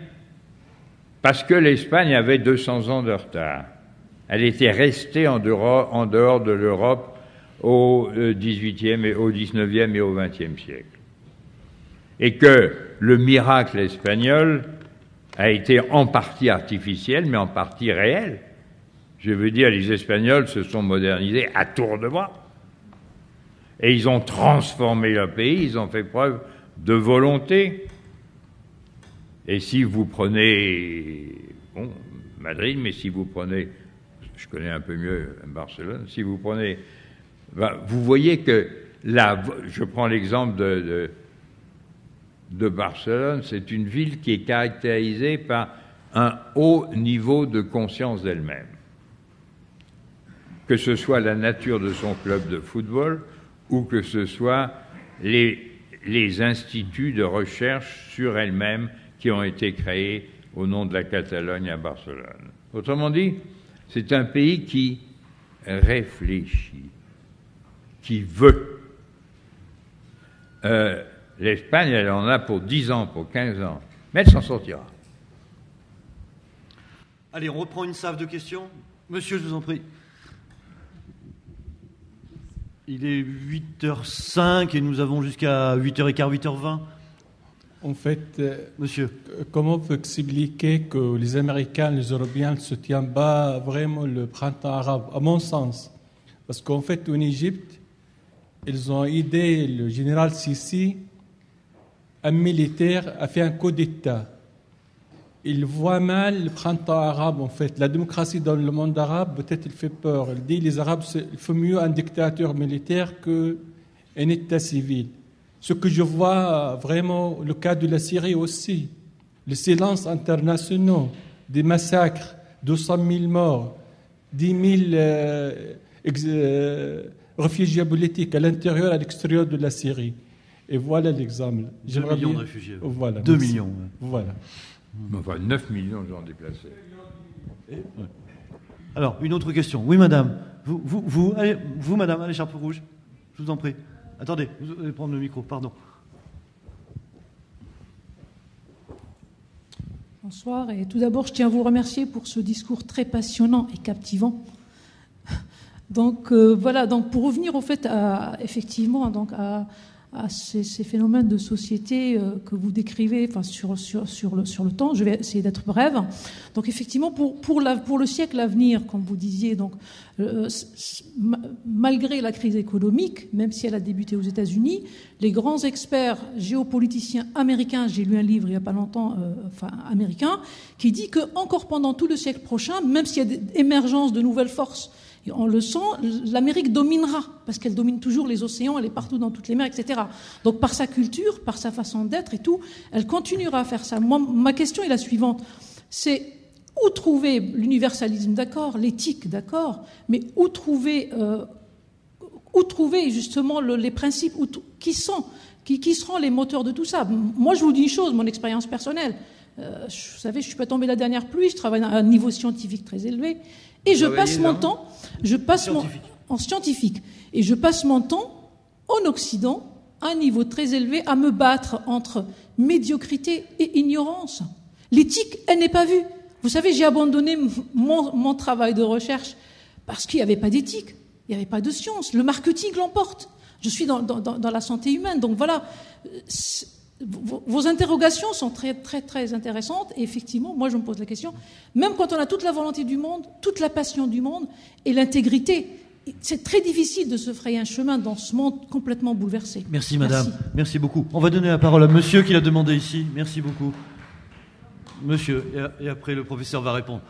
C: parce que l'Espagne avait 200 ans de retard. Elle était restée en dehors de l'Europe au XVIIIe, au XIXe et au XXe siècle. Et que le miracle espagnol a été en partie artificiel, mais en partie réel. Je veux dire, les Espagnols se sont modernisés à tour de bras. Et ils ont transformé leur pays, ils ont fait preuve de volonté. Et si vous prenez, Madrid, mais si vous prenez, je connais un peu mieux Barcelone, si vous prenez, vous voyez que là, je prends l'exemple de Barcelone, c'est une ville qui est caractérisée par un haut niveau de conscience d'elle-même. Que ce soit la nature de son club de football ou que ce soit les instituts de recherche sur elle-même qui ont été créés au nom de la Catalogne à Barcelone. Autrement dit, c'est un pays qui réfléchit, qui veut. L'Espagne, elle en a pour 10 ans, pour 15 ans, mais elle s'en sortira.
B: Allez, on reprend une salve de questions. Monsieur, je vous en prie. Il est 8h05 et nous avons jusqu'à 8h15, 8h20.
F: En fait,
B: monsieur,
F: comment vous expliquer que les Américains, les Européens ne soutiennent pas vraiment le printemps arabe, à mon sens? Parce qu'en fait, en Égypte, ils ont aidé le général Sissi un militaire a fait un coup d'État. Il voit mal le printemps arabe, en fait. La démocratie dans le monde arabe, peut-être il fait peur. Il dit les Arabes, il faut mieux un dictateur militaire qu'un État civil. Ce que je vois vraiment, le cas de la Syrie aussi, les silences internationaux, des massacres, 200 000 morts, 10 000 réfugiés politiques à l'intérieur et à l'extérieur de la Syrie. Et voilà l'exemple.
B: 2 millions de réfugiés.
F: Voilà.
B: 2 millions.
F: Voilà.
C: Enfin, 9 millions de gens déplacés.
B: Alors, une autre question. Oui, madame. Vous madame, à l'écharpe rouge. Je vous en prie. Attendez, vous allez prendre le micro, pardon.
G: Bonsoir, et tout d'abord, je tiens à vous remercier pour ce discours très passionnant et captivant. Donc, voilà, donc pour revenir au fait, effectivement, donc à ces phénomènes de société que vous décrivez, enfin, sur le temps. Je vais essayer d'être brève. Donc effectivement, pour le siècle à venir, comme vous disiez, donc malgré la crise économique, même si elle a débuté aux États-Unis, les grands experts géopoliticiens américains, j'ai lu un livre il n'y a pas longtemps, américain, qui dit que encore pendant tout le siècle prochain, même s'il y a des émergences de nouvelles forces, et on le sent, l'Amérique dominera, parce qu'elle domine toujours les océans, elle est partout dans toutes les mers, etc. Donc par sa culture, par sa façon d'être et tout, elle continuera à faire ça. Moi, ma question est la suivante, c'est où trouver l'universalisme, d'accord, l'éthique, d'accord, mais où trouver justement les principes, qui seront les moteurs de tout ça. Moi, je vous dis une chose, mon expérience personnelle, vous savez, je suis pas tombée la dernière pluie, je travaille à un niveau scientifique très élevé, et je passe mon temps en scientifique, et je passe mon temps en Occident, à un niveau très élevé, à me battre entre médiocrité et ignorance. L'éthique, elle n'est pas vue. Vous savez, j'ai abandonné mon travail de recherche parce qu'il n'y avait pas d'éthique, il n'y avait pas de science. Le marketing l'emporte. Je suis dans la santé humaine, donc voilà. Vos interrogations sont très, très, très intéressantes. Et effectivement, moi, je me pose la question, même quand on a toute la volonté du monde, toute la passion du monde et l'intégrité, c'est très difficile de se frayer un chemin dans ce monde complètement bouleversé.
B: Merci, madame. Merci beaucoup. On va donner la parole à monsieur qui l'a demandé ici. Merci beaucoup. Monsieur, et après, le professeur va répondre.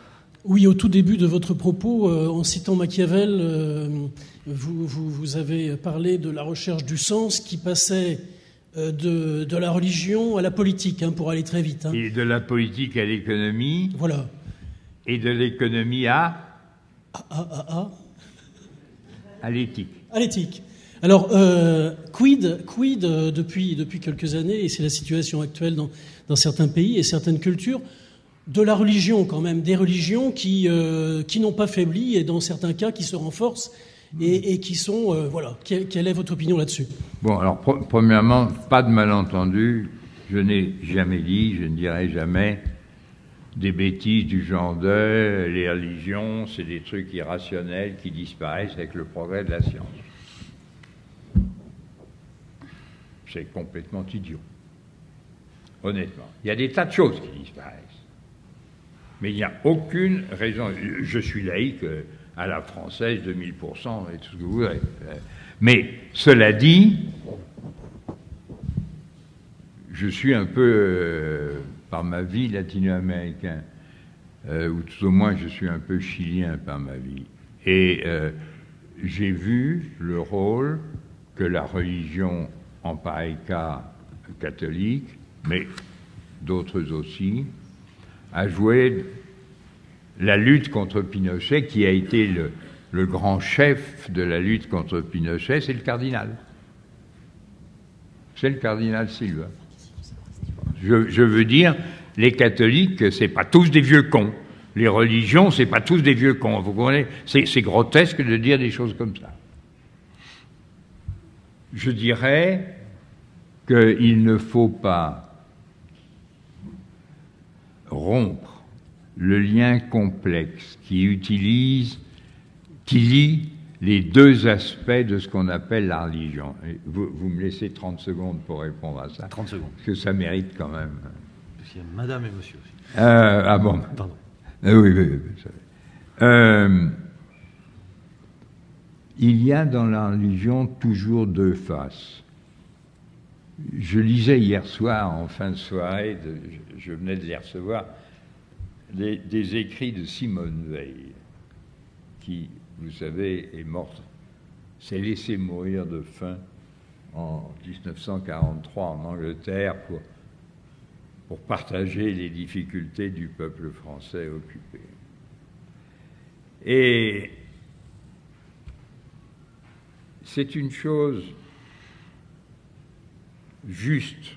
H: Oui, au tout début de votre propos, en citant Machiavel, vous avez parlé de la recherche du sens qui passait de la religion à la politique, pour aller très vite.
C: Et de la politique à l'économie.
H: Voilà.
C: Et de l'économie à l'éthique.
H: À l'éthique. Alors, quid depuis quelques années, et c'est la situation actuelle dans certains pays et certaines cultures, de la religion quand même, des religions qui n'ont pas faibli et dans certains cas qui se renforcent et qui sont... voilà, quelle est votre opinion là-dessus ?
C: Bon, alors premièrement, pas de malentendu, je n'ai jamais dit, je ne dirai jamais des bêtises du genre de les religions, c'est des trucs irrationnels qui disparaissent avec le progrès de la science. C'est complètement idiot. Honnêtement. Il y a des tas de choses qui disparaissent. Mais il n'y a aucune raison. Je suis laïque à la française de 1000% et tout ce que vous voudrez. Mais cela dit, je suis un peu, par ma vie, latino-américain, ou tout au moins je suis un peu chilien par ma vie. Et j'ai vu le rôle que la religion, en pareil cas catholique, mais d'autres aussi, a joué la lutte contre Pinochet, qui a été le grand chef de la lutte contre Pinochet, c'est le cardinal. C'est le cardinal Silva. Je veux dire, les catholiques, c'est pas tous des vieux cons. Les religions, c'est pas tous des vieux cons. Vous comprenez ? C'est grotesque de dire des choses comme ça. Je dirais qu'il ne faut pas rompre le lien complexe qui lie les deux aspects de ce qu'on appelle la religion. Et vous me laissez 30 secondes pour répondre à ça.
B: 30 secondes.
C: Parce que ça mérite quand même.
B: Parce qu'il y a madame et monsieur aussi.
C: Ah bon.
B: Pardon.
C: Oui. Il y a dans la religion toujours deux faces. Je lisais hier soir, en fin de soirée, je venais de les recevoir, des écrits de Simone Veil, qui, vous savez, est morte, s'est laissée mourir de faim en 1943 en Angleterre pour partager les difficultés du peuple français occupé. Et c'est une chose juste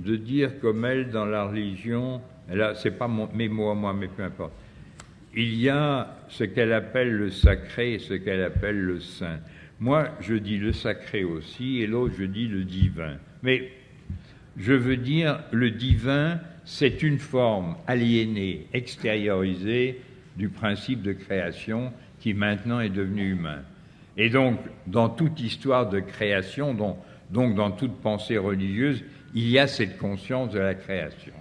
C: de dire comme elle dans la religion, là c'est pas mes mots à moi, mais peu importe, il y a ce qu'elle appelle le sacré et ce qu'elle appelle le saint. Moi je dis le sacré aussi et l'autre je dis le divin, mais je veux dire le divin c'est une forme aliénée, extériorisée du principe de création qui maintenant est devenu humain. Et donc dans toute histoire de création, donc dans toute pensée religieuse, il y a cette conscience de la création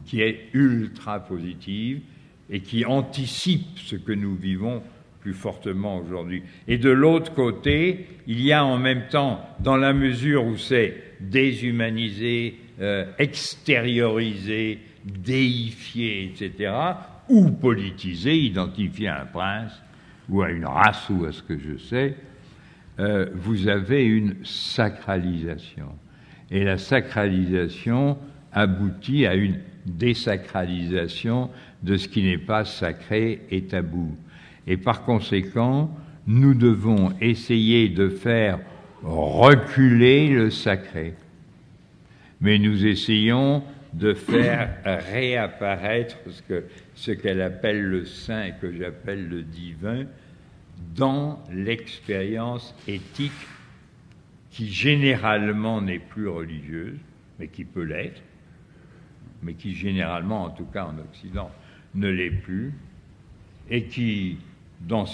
C: qui est ultra positive et qui anticipe ce que nous vivons plus fortement aujourd'hui. Et de l'autre côté, il y a en même temps, dans la mesure où c'est déshumanisé, extériorisé, déifié, etc., ou politisé, identifié à un prince ou à une race ou à ce que je sais, vous avez une sacralisation. Et la sacralisation aboutit à une désacralisation de ce qui n'est pas sacré et tabou. Et par conséquent, nous devons essayer de faire reculer le sacré. Mais nous essayons de faire réapparaître ce qu'elle appelle le saint et que j'appelle le divin dans l'expérience éthique qui généralement n'est plus religieuse, mais qui peut l'être, mais qui généralement, en tout cas en Occident, ne l'est plus, et qui, dans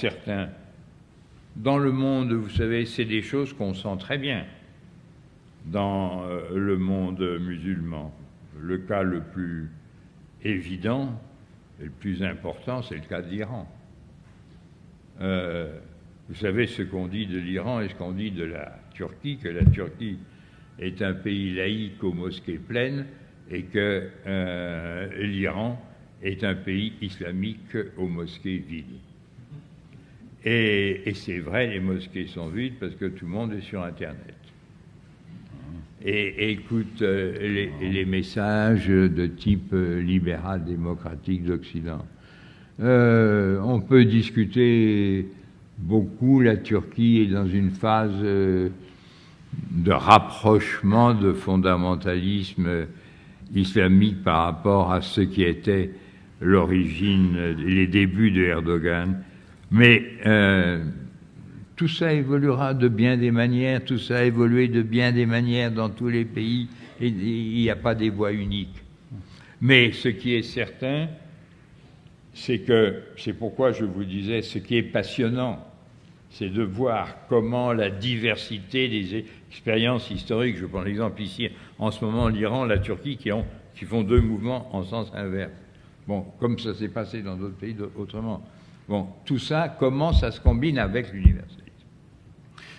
C: le monde, vous savez, c'est des choses qu'on sent très bien dans le monde musulman. Le cas le plus évident et le plus important, c'est le cas de l'Iran. Vous savez ce qu'on dit de l'Iran et ce qu'on dit de la Turquie, que la Turquie est un pays laïque aux mosquées pleines et que l'Iran est un pays islamique aux mosquées vides. Et c'est vrai, les mosquées sont vides parce que tout le monde est sur Internet. Et écoute les messages de type libéral démocratique d'Occident. On peut discuter beaucoup, la Turquie est dans une phase de rapprochement de fondamentalisme islamique par rapport à ce qui était l'origine, les débuts de Erdogan. Mais tout ça évoluera de bien des manières, tout ça a évolué de bien des manières dans tous les pays, et il n'y a pas des voies uniques. Mais ce qui est certain, c'est pourquoi je vous disais, ce qui est passionnant, c'est de voir comment la diversité des expériences historiques, je prends l'exemple ici, en ce moment, l'Iran, la Turquie, qui font deux mouvements en sens inverse. Bon, comme ça s'est passé dans d'autres pays autrement. Bon, tout ça, comment ça se combine avec l'universalisme?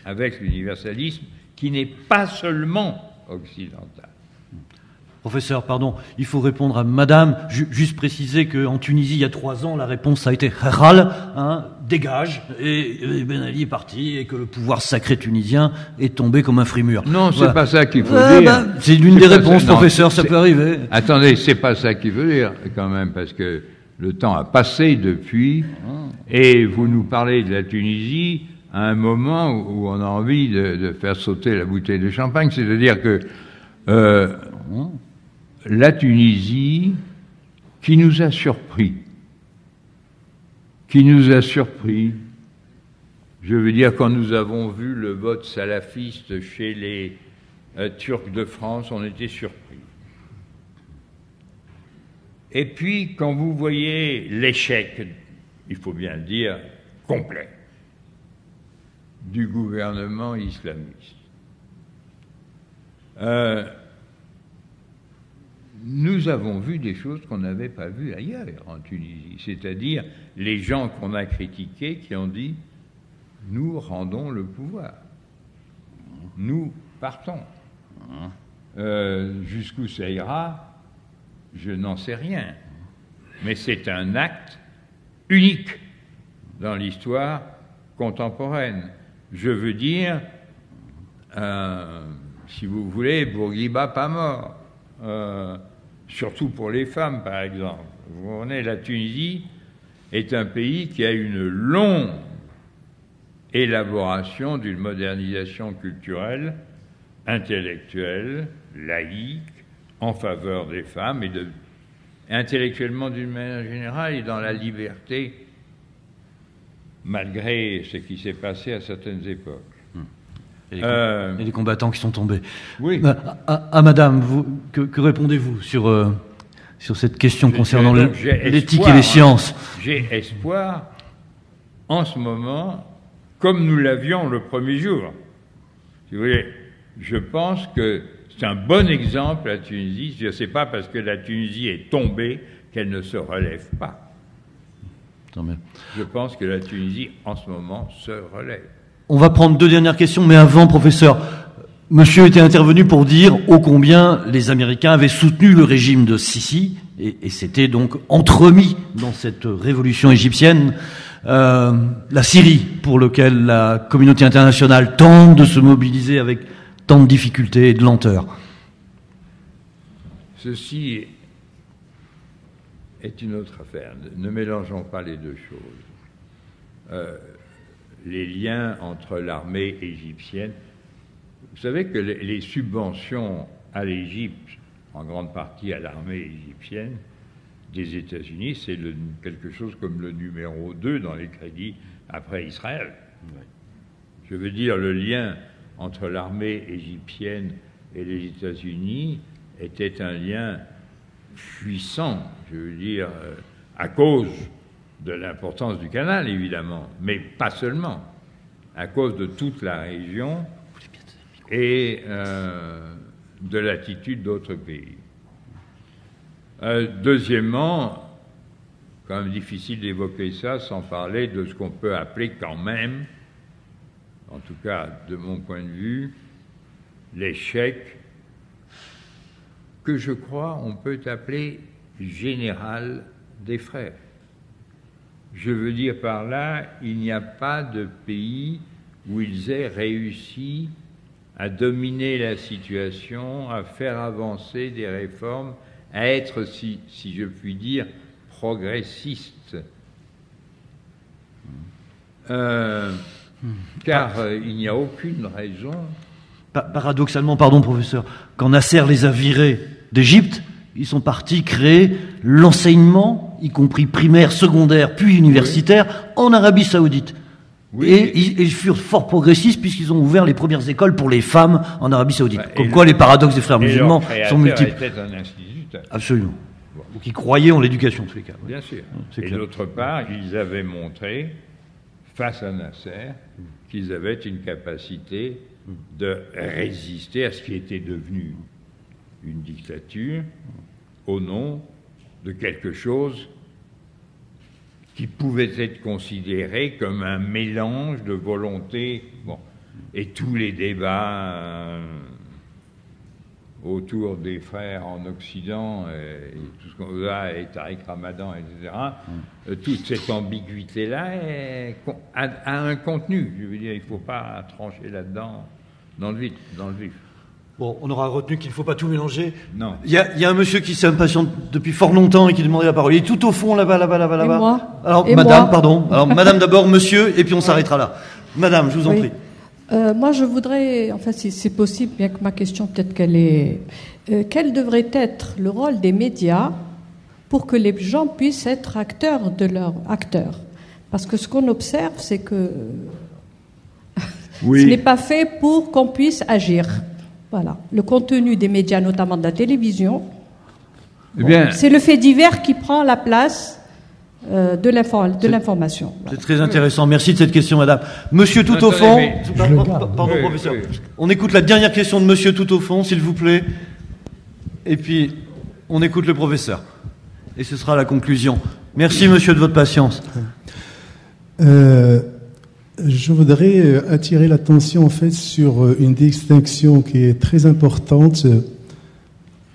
C: Avec l'universalisme qui n'est pas seulement occidental.
B: Professeur, pardon, il faut répondre à Madame. Juste préciser qu'en Tunisie, il y a 3 ans, la réponse a été Khal, dégage, et Ben Ali est parti, et que le pouvoir sacré tunisien est tombé comme un frimur.
C: Non, c'est pas ça qu'il faut dire.
B: C'est l'une des réponses, professeur, ça peut arriver.
C: Attendez, c'est pas ça qu'il veut dire, quand même, parce que le temps a passé depuis, et vous nous parlez de la Tunisie à un moment où on a envie de faire sauter la bouteille de champagne, c'est-à-dire que la Tunisie, qui nous a surpris, je veux dire, quand nous avons vu le vote salafiste chez les Turcs de France, on était surpris. Et puis, quand vous voyez l'échec, il faut bien le dire, complet, du gouvernement islamiste, nous avons vu des choses qu'on n'avait pas vues ailleurs en Tunisie, c'est-à-dire les gens qu'on a critiqués qui ont dit « nous rendons le pouvoir, nous partons. Jusqu'où ça ira, je n'en sais rien. Mais c'est un acte unique dans l'histoire contemporaine. Je veux dire, si vous voulez, Bourguiba pas mort. Surtout pour les femmes, par exemple. Vous comprenez, la Tunisie est un pays qui a une longue élaboration d'une modernisation culturelle, intellectuelle, laïque, en faveur des femmes et intellectuellement d'une manière générale et dans la liberté, malgré ce qui s'est passé à certaines époques.
B: Et les combattants qui sont tombés.
C: Oui.
B: Madame, que répondez-vous sur cette question concernant l'éthique et les sciences?
C: J'ai espoir, en ce moment, comme nous l'avions le premier jour. Si vous voulez, je pense que c'est un bon exemple, la Tunisie. Je ne sais pas parce que la Tunisie est tombée qu'elle ne se relève pas. Je pense que la Tunisie, en ce moment, se relève.
B: On va prendre 2 dernières questions, mais avant, professeur, monsieur était intervenu pour dire ô combien les Américains avaient soutenu le régime de Sisi, et c'était donc entremis dans cette révolution égyptienne, la Syrie, pour laquelle la communauté internationale tente de se mobiliser avec tant de difficultés et de lenteur.
C: Ceci est une autre affaire. Ne mélangeons pas les deux choses. Les liens entre l'armée égyptienne. Vous savez que les subventions à l'Égypte, en grande partie à l'armée égyptienne, des États-Unis, c'est quelque chose comme le numéro 2 dans les crédits après Israël. Oui. Je veux dire, le lien entre l'armée égyptienne et les États-Unis était un lien puissant, je veux dire, à cause de l'importance du canal, évidemment, mais pas seulement, à cause de toute la région et de l'attitude d'autres pays. Deuxièmement, quand même difficile d'évoquer ça sans parler de ce qu'on peut appeler quand même, en tout cas de mon point de vue, l'échec que je crois on peut appeler général des frères. Je veux dire par là, il n'y a pas de pays où ils aient réussi à dominer la situation, à faire avancer des réformes, à être, si je puis dire, progressistes. Car il n'y a aucune raison...
B: Paradoxalement, pardon professeur, quand Nasser les a virés d'Égypte, ils sont partis créer l'enseignement, y compris primaire, secondaire, puis universitaire, en Arabie Saoudite. Oui. Et ils furent fort progressistes puisqu'ils ont ouvert les premières écoles pour les femmes en Arabie Saoudite. Comme quoi les paradoxes des frères musulmans sont multiples.
C: Était un instituteur.
B: Absolument. Bon. Donc ils croyaient en l'éducation, en tous les cas.
C: Bien sûr. Et d'autre part, ils avaient montré, face à Nasser, qu'ils avaient une capacité de résister à ce qui était devenu une dictature au nom de quelque chose qui pouvait être considéré comme un mélange de volonté. Bon. Et tous les débats autour des frères en Occident, et tout ce qu'on a, et Tariq Ramadan, etc., toute cette ambiguïté-là a un contenu. Je veux dire, il ne faut pas trancher là-dedans dans le vif.
B: Bon, on aura retenu qu'il ne faut pas tout mélanger.
C: Non.
B: Il y a un monsieur qui s'impatiente depuis fort longtemps et qui demandait la parole. Il est tout au fond, là-bas.
I: Et moi.
B: Alors,
I: et
B: madame,
I: moi.
B: pardon. Alors, madame d'abord, monsieur, et puis on s'arrêtera là. Madame, je vous en prie.
I: Moi, je voudrais, enfin, si c'est possible, bien que ma question, peut-être qu'elle est... quel devrait être le rôle des médias pour que les gens puissent être acteurs de leur acteur? Parce que ce qu'on observe, c'est que ce n'est pas fait pour qu'on puisse agir. Voilà. Le contenu des médias, notamment de la télévision, c'est le fait divers qui prend la place de l'information. Voilà.
B: C'est très intéressant. Merci de cette question, madame. Monsieur tout au fond. Pardon, professeur. On écoute la dernière question de monsieur tout au fond, s'il vous plaît. Et puis, on écoute le professeur. Et ce sera la conclusion. Merci, monsieur, de votre patience.
J: Je voudrais attirer l'attention en fait sur une distinction qui est très importante,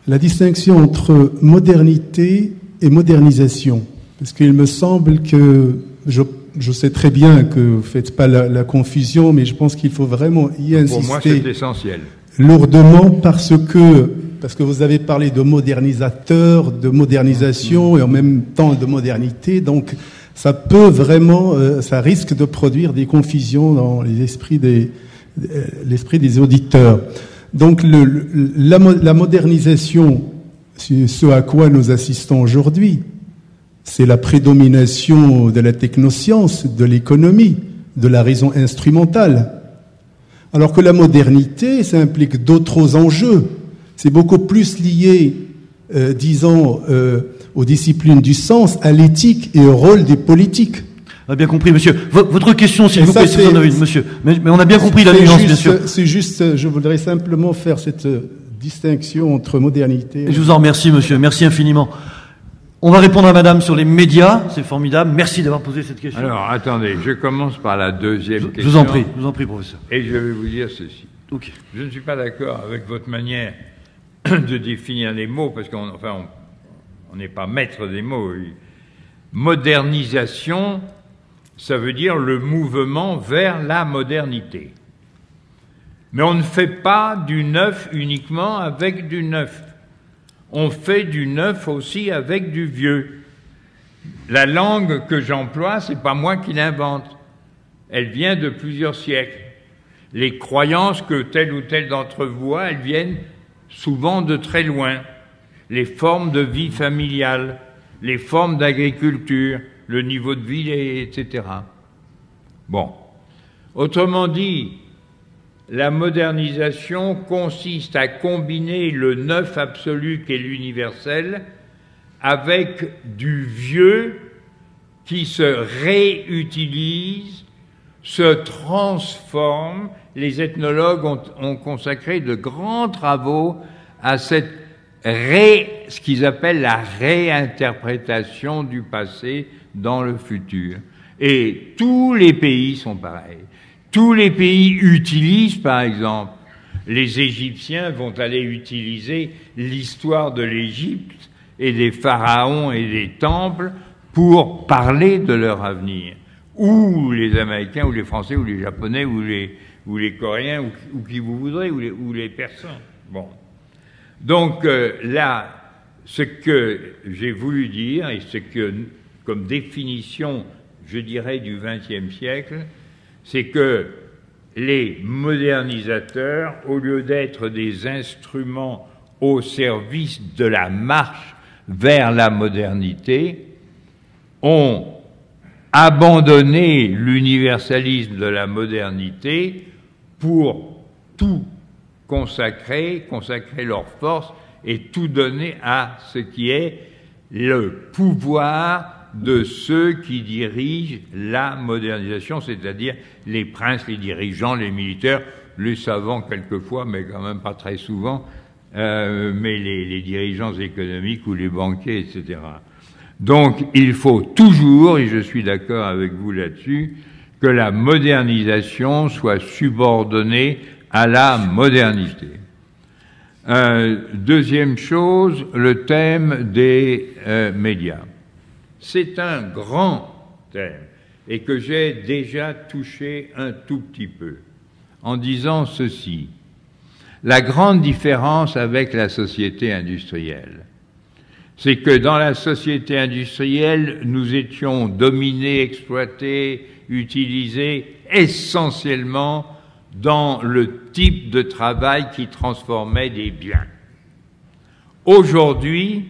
J: la distinction entre modernité et modernisation. Parce qu'il me semble que, je sais très bien que vous ne faites pas la confusion, mais je pense qu'il faut vraiment y insister.
C: Pour moi, c'est essentiel.
J: Lourdement parce que vous avez parlé de modernisateur, de modernisation et en même temps de modernité, donc ça peut vraiment, ça risque de produire des confusions dans l'esprit des auditeurs. Donc la modernisation, ce à quoi nous assistons aujourd'hui, c'est la prédomination de la technoscience, de l'économie, de la raison instrumentale. Alors que la modernité, ça implique d'autres enjeux. C'est beaucoup plus lié, disons, aux disciplines du sens, à l'éthique et au rôle des politiques.
B: On a bien compris, monsieur. Votre question, s'il vous plaît, si vous en avez une, monsieur. Mais on a bien compris la nuance, bien sûr.
J: C'est juste, je voudrais simplement faire cette distinction entre modernité...
B: Je vous en remercie, monsieur. Merci infiniment. On va répondre à madame sur les médias. C'est formidable. Merci d'avoir posé cette question.
C: Alors, attendez, je commence par la deuxième question.
B: Je vous en prie, professeur.
C: Et je vais vous dire ceci.
B: Okay.
C: Je ne suis pas d'accord avec votre manière de définir les mots, parce qu'on n'est pas maître des mots. Modernisation, ça veut dire le mouvement vers la modernité. Mais on ne fait pas du neuf uniquement avec du neuf. On fait du neuf aussi avec du vieux. La langue que j'emploie, c'est pas moi qui l'invente. Elle vient de plusieurs siècles. Les croyances que tel ou tel d'entre vous a, elles viennent souvent de très loin. Les formes de vie familiale, les formes d'agriculture, le niveau de vie, etc. Bon. Autrement dit, la modernisation consiste à combiner le neuf absolu qu'est l'universel avec du vieux qui se réutilise, se transforme. Les ethnologues ont consacré de grands travaux à ce qu'ils appellent la réinterprétation du passé dans le futur. Et tous les pays sont pareils. Tous les pays utilisent, par exemple, les Égyptiens vont aller utiliser l'histoire de l'Égypte et des pharaons et des temples pour parler de leur avenir. Ou les Américains, ou les Français, ou les Japonais, ou les Coréens, ou qui vous voudrez, ou les Persans. Bon. Donc là, ce que j'ai voulu dire, et ce que, comme définition, je dirais, du XXe siècle, c'est que les modernisateurs, au lieu d'être des instruments au service de la marche vers la modernité, ont abandonné l'universalisme de la modernité pour tout consacrer leurs forces et tout donner à ce qui est le pouvoir de ceux qui dirigent la modernisation, c'est-à-dire les princes, les dirigeants, les militaires, les savants quelquefois, mais quand même pas très souvent, mais les dirigeants économiques ou les banquiers, etc. Donc il faut toujours, et je suis d'accord avec vous là-dessus, que la modernisation soit subordonnée à la modernité. Deuxième chose, le thème des médias. C'est un grand thème et que j'ai déjà touché un tout petit peu en disant ceci. La grande différence avec la société industrielle, c'est que dans la société industrielle, nous étions dominés, exploités, utilisés essentiellement dans le type de travail qui transformait des biens. Aujourd'hui,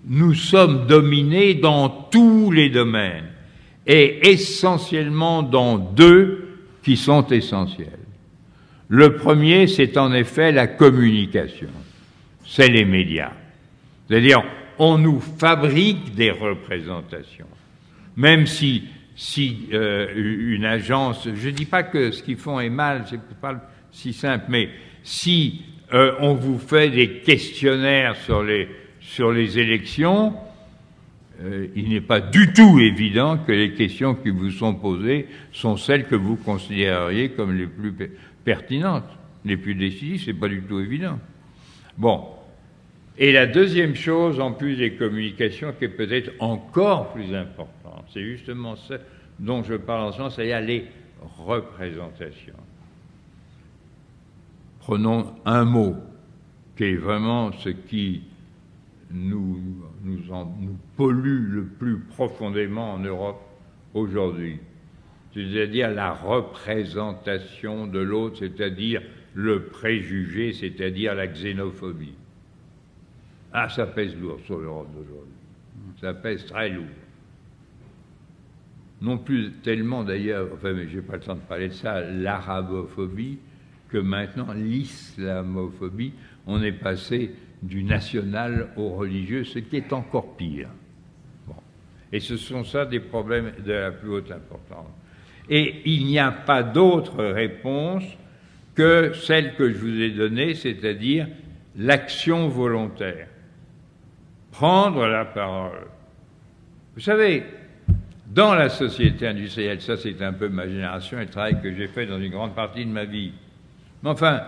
C: nous sommes dominés dans tous les domaines et essentiellement dans deux qui sont essentiels. Le premier, c'est en effet la communication. C'est les médias. C'est-à-dire, on nous fabrique des représentations. Même si une agence, je ne dis pas que ce qu'ils font est mal, c'est pas si simple, mais si on vous fait des questionnaires sur les élections, il n'est pas du tout évident que les questions qui vous sont posées sont celles que vous considéreriez comme les plus pertinentes, les plus décisives. C'est pas du tout évident. Bon. Et la deuxième chose, en plus des communications, qui est peut-être encore plus importante, c'est justement ça dont je parle en ce moment, c'est-à-dire les représentations. Prenons un mot qui est vraiment ce qui nous pollue le plus profondément en Europe aujourd'hui. C'est-à-dire la représentation de l'autre, c'est-à-dire le préjugé, c'est-à-dire la xénophobie. Ah, ça pèse lourd sur l'Europe d'aujourd'hui. Ça pèse très lourd. Non plus tellement d'ailleurs, enfin, mais j'ai pas le temps de parler de ça, l'arabophobie, que maintenant l'islamophobie. On est passé du national au religieux, ce qui est encore pire. Bon. Et ce sont ça des problèmes de la plus haute importance. Et il n'y a pas d'autre réponse que celle que je vous ai donnée, c'est-à-dire l'action volontaire. Prendre la parole. Vous savez, dans la société industrielle, ça c'est un peu ma génération et le travail que j'ai fait dans une grande partie de ma vie. Mais enfin,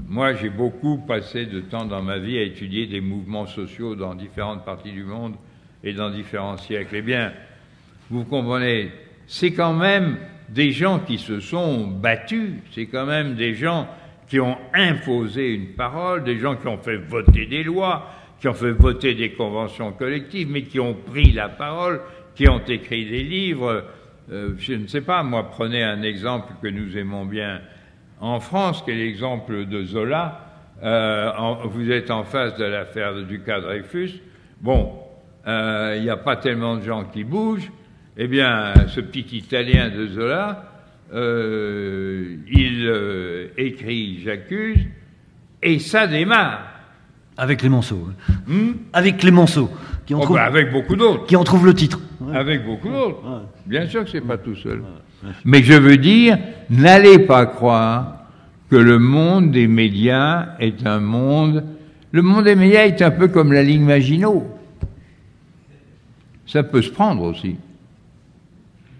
C: moi j'ai beaucoup passé de temps dans ma vie à étudier des mouvements sociaux dans différentes parties du monde et dans différents siècles. Eh bien, vous comprenez, c'est quand même des gens qui se sont battus, c'est quand même des gens qui ont imposé une parole, des gens qui ont fait voter des lois, qui ont fait voter des conventions collectives, mais qui ont pris la parole, qui ont écrit des livres. Je ne sais pas, moi, prenez un exemple que nous aimons bien en France, qui est l'exemple de Zola. Vous êtes en face de l'affaire du cas Dreyfus. Bon, il n'y a pas tellement de gens qui bougent. Eh bien, ce petit Italien de Zola, il écrit « J'accuse » et ça démarre.
B: Avec Clémenceau. Avec Clémenceau.
C: Avec beaucoup d'autres.
B: Qui en trouve le titre.
C: Ouais. Avec beaucoup d'autres. Ouais. Bien sûr que c'est pas tout seul. Ouais. Mais je veux dire, n'allez pas croire que le monde des médias est un monde... Le monde des médias est un peu comme la ligne Maginot. Ça peut se prendre aussi.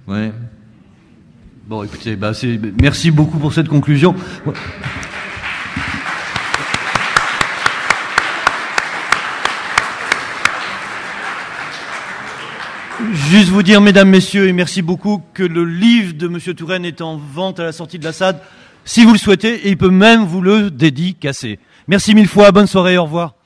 C: Ouais.
B: Bon, écoutez, merci beaucoup pour cette conclusion. Juste vous dire, mesdames, messieurs, et merci beaucoup, que le livre de Monsieur Touraine est en vente à la sortie de la SAD, si vous le souhaitez, et il peut même vous le dédicacer. Merci mille fois, bonne soirée, au revoir.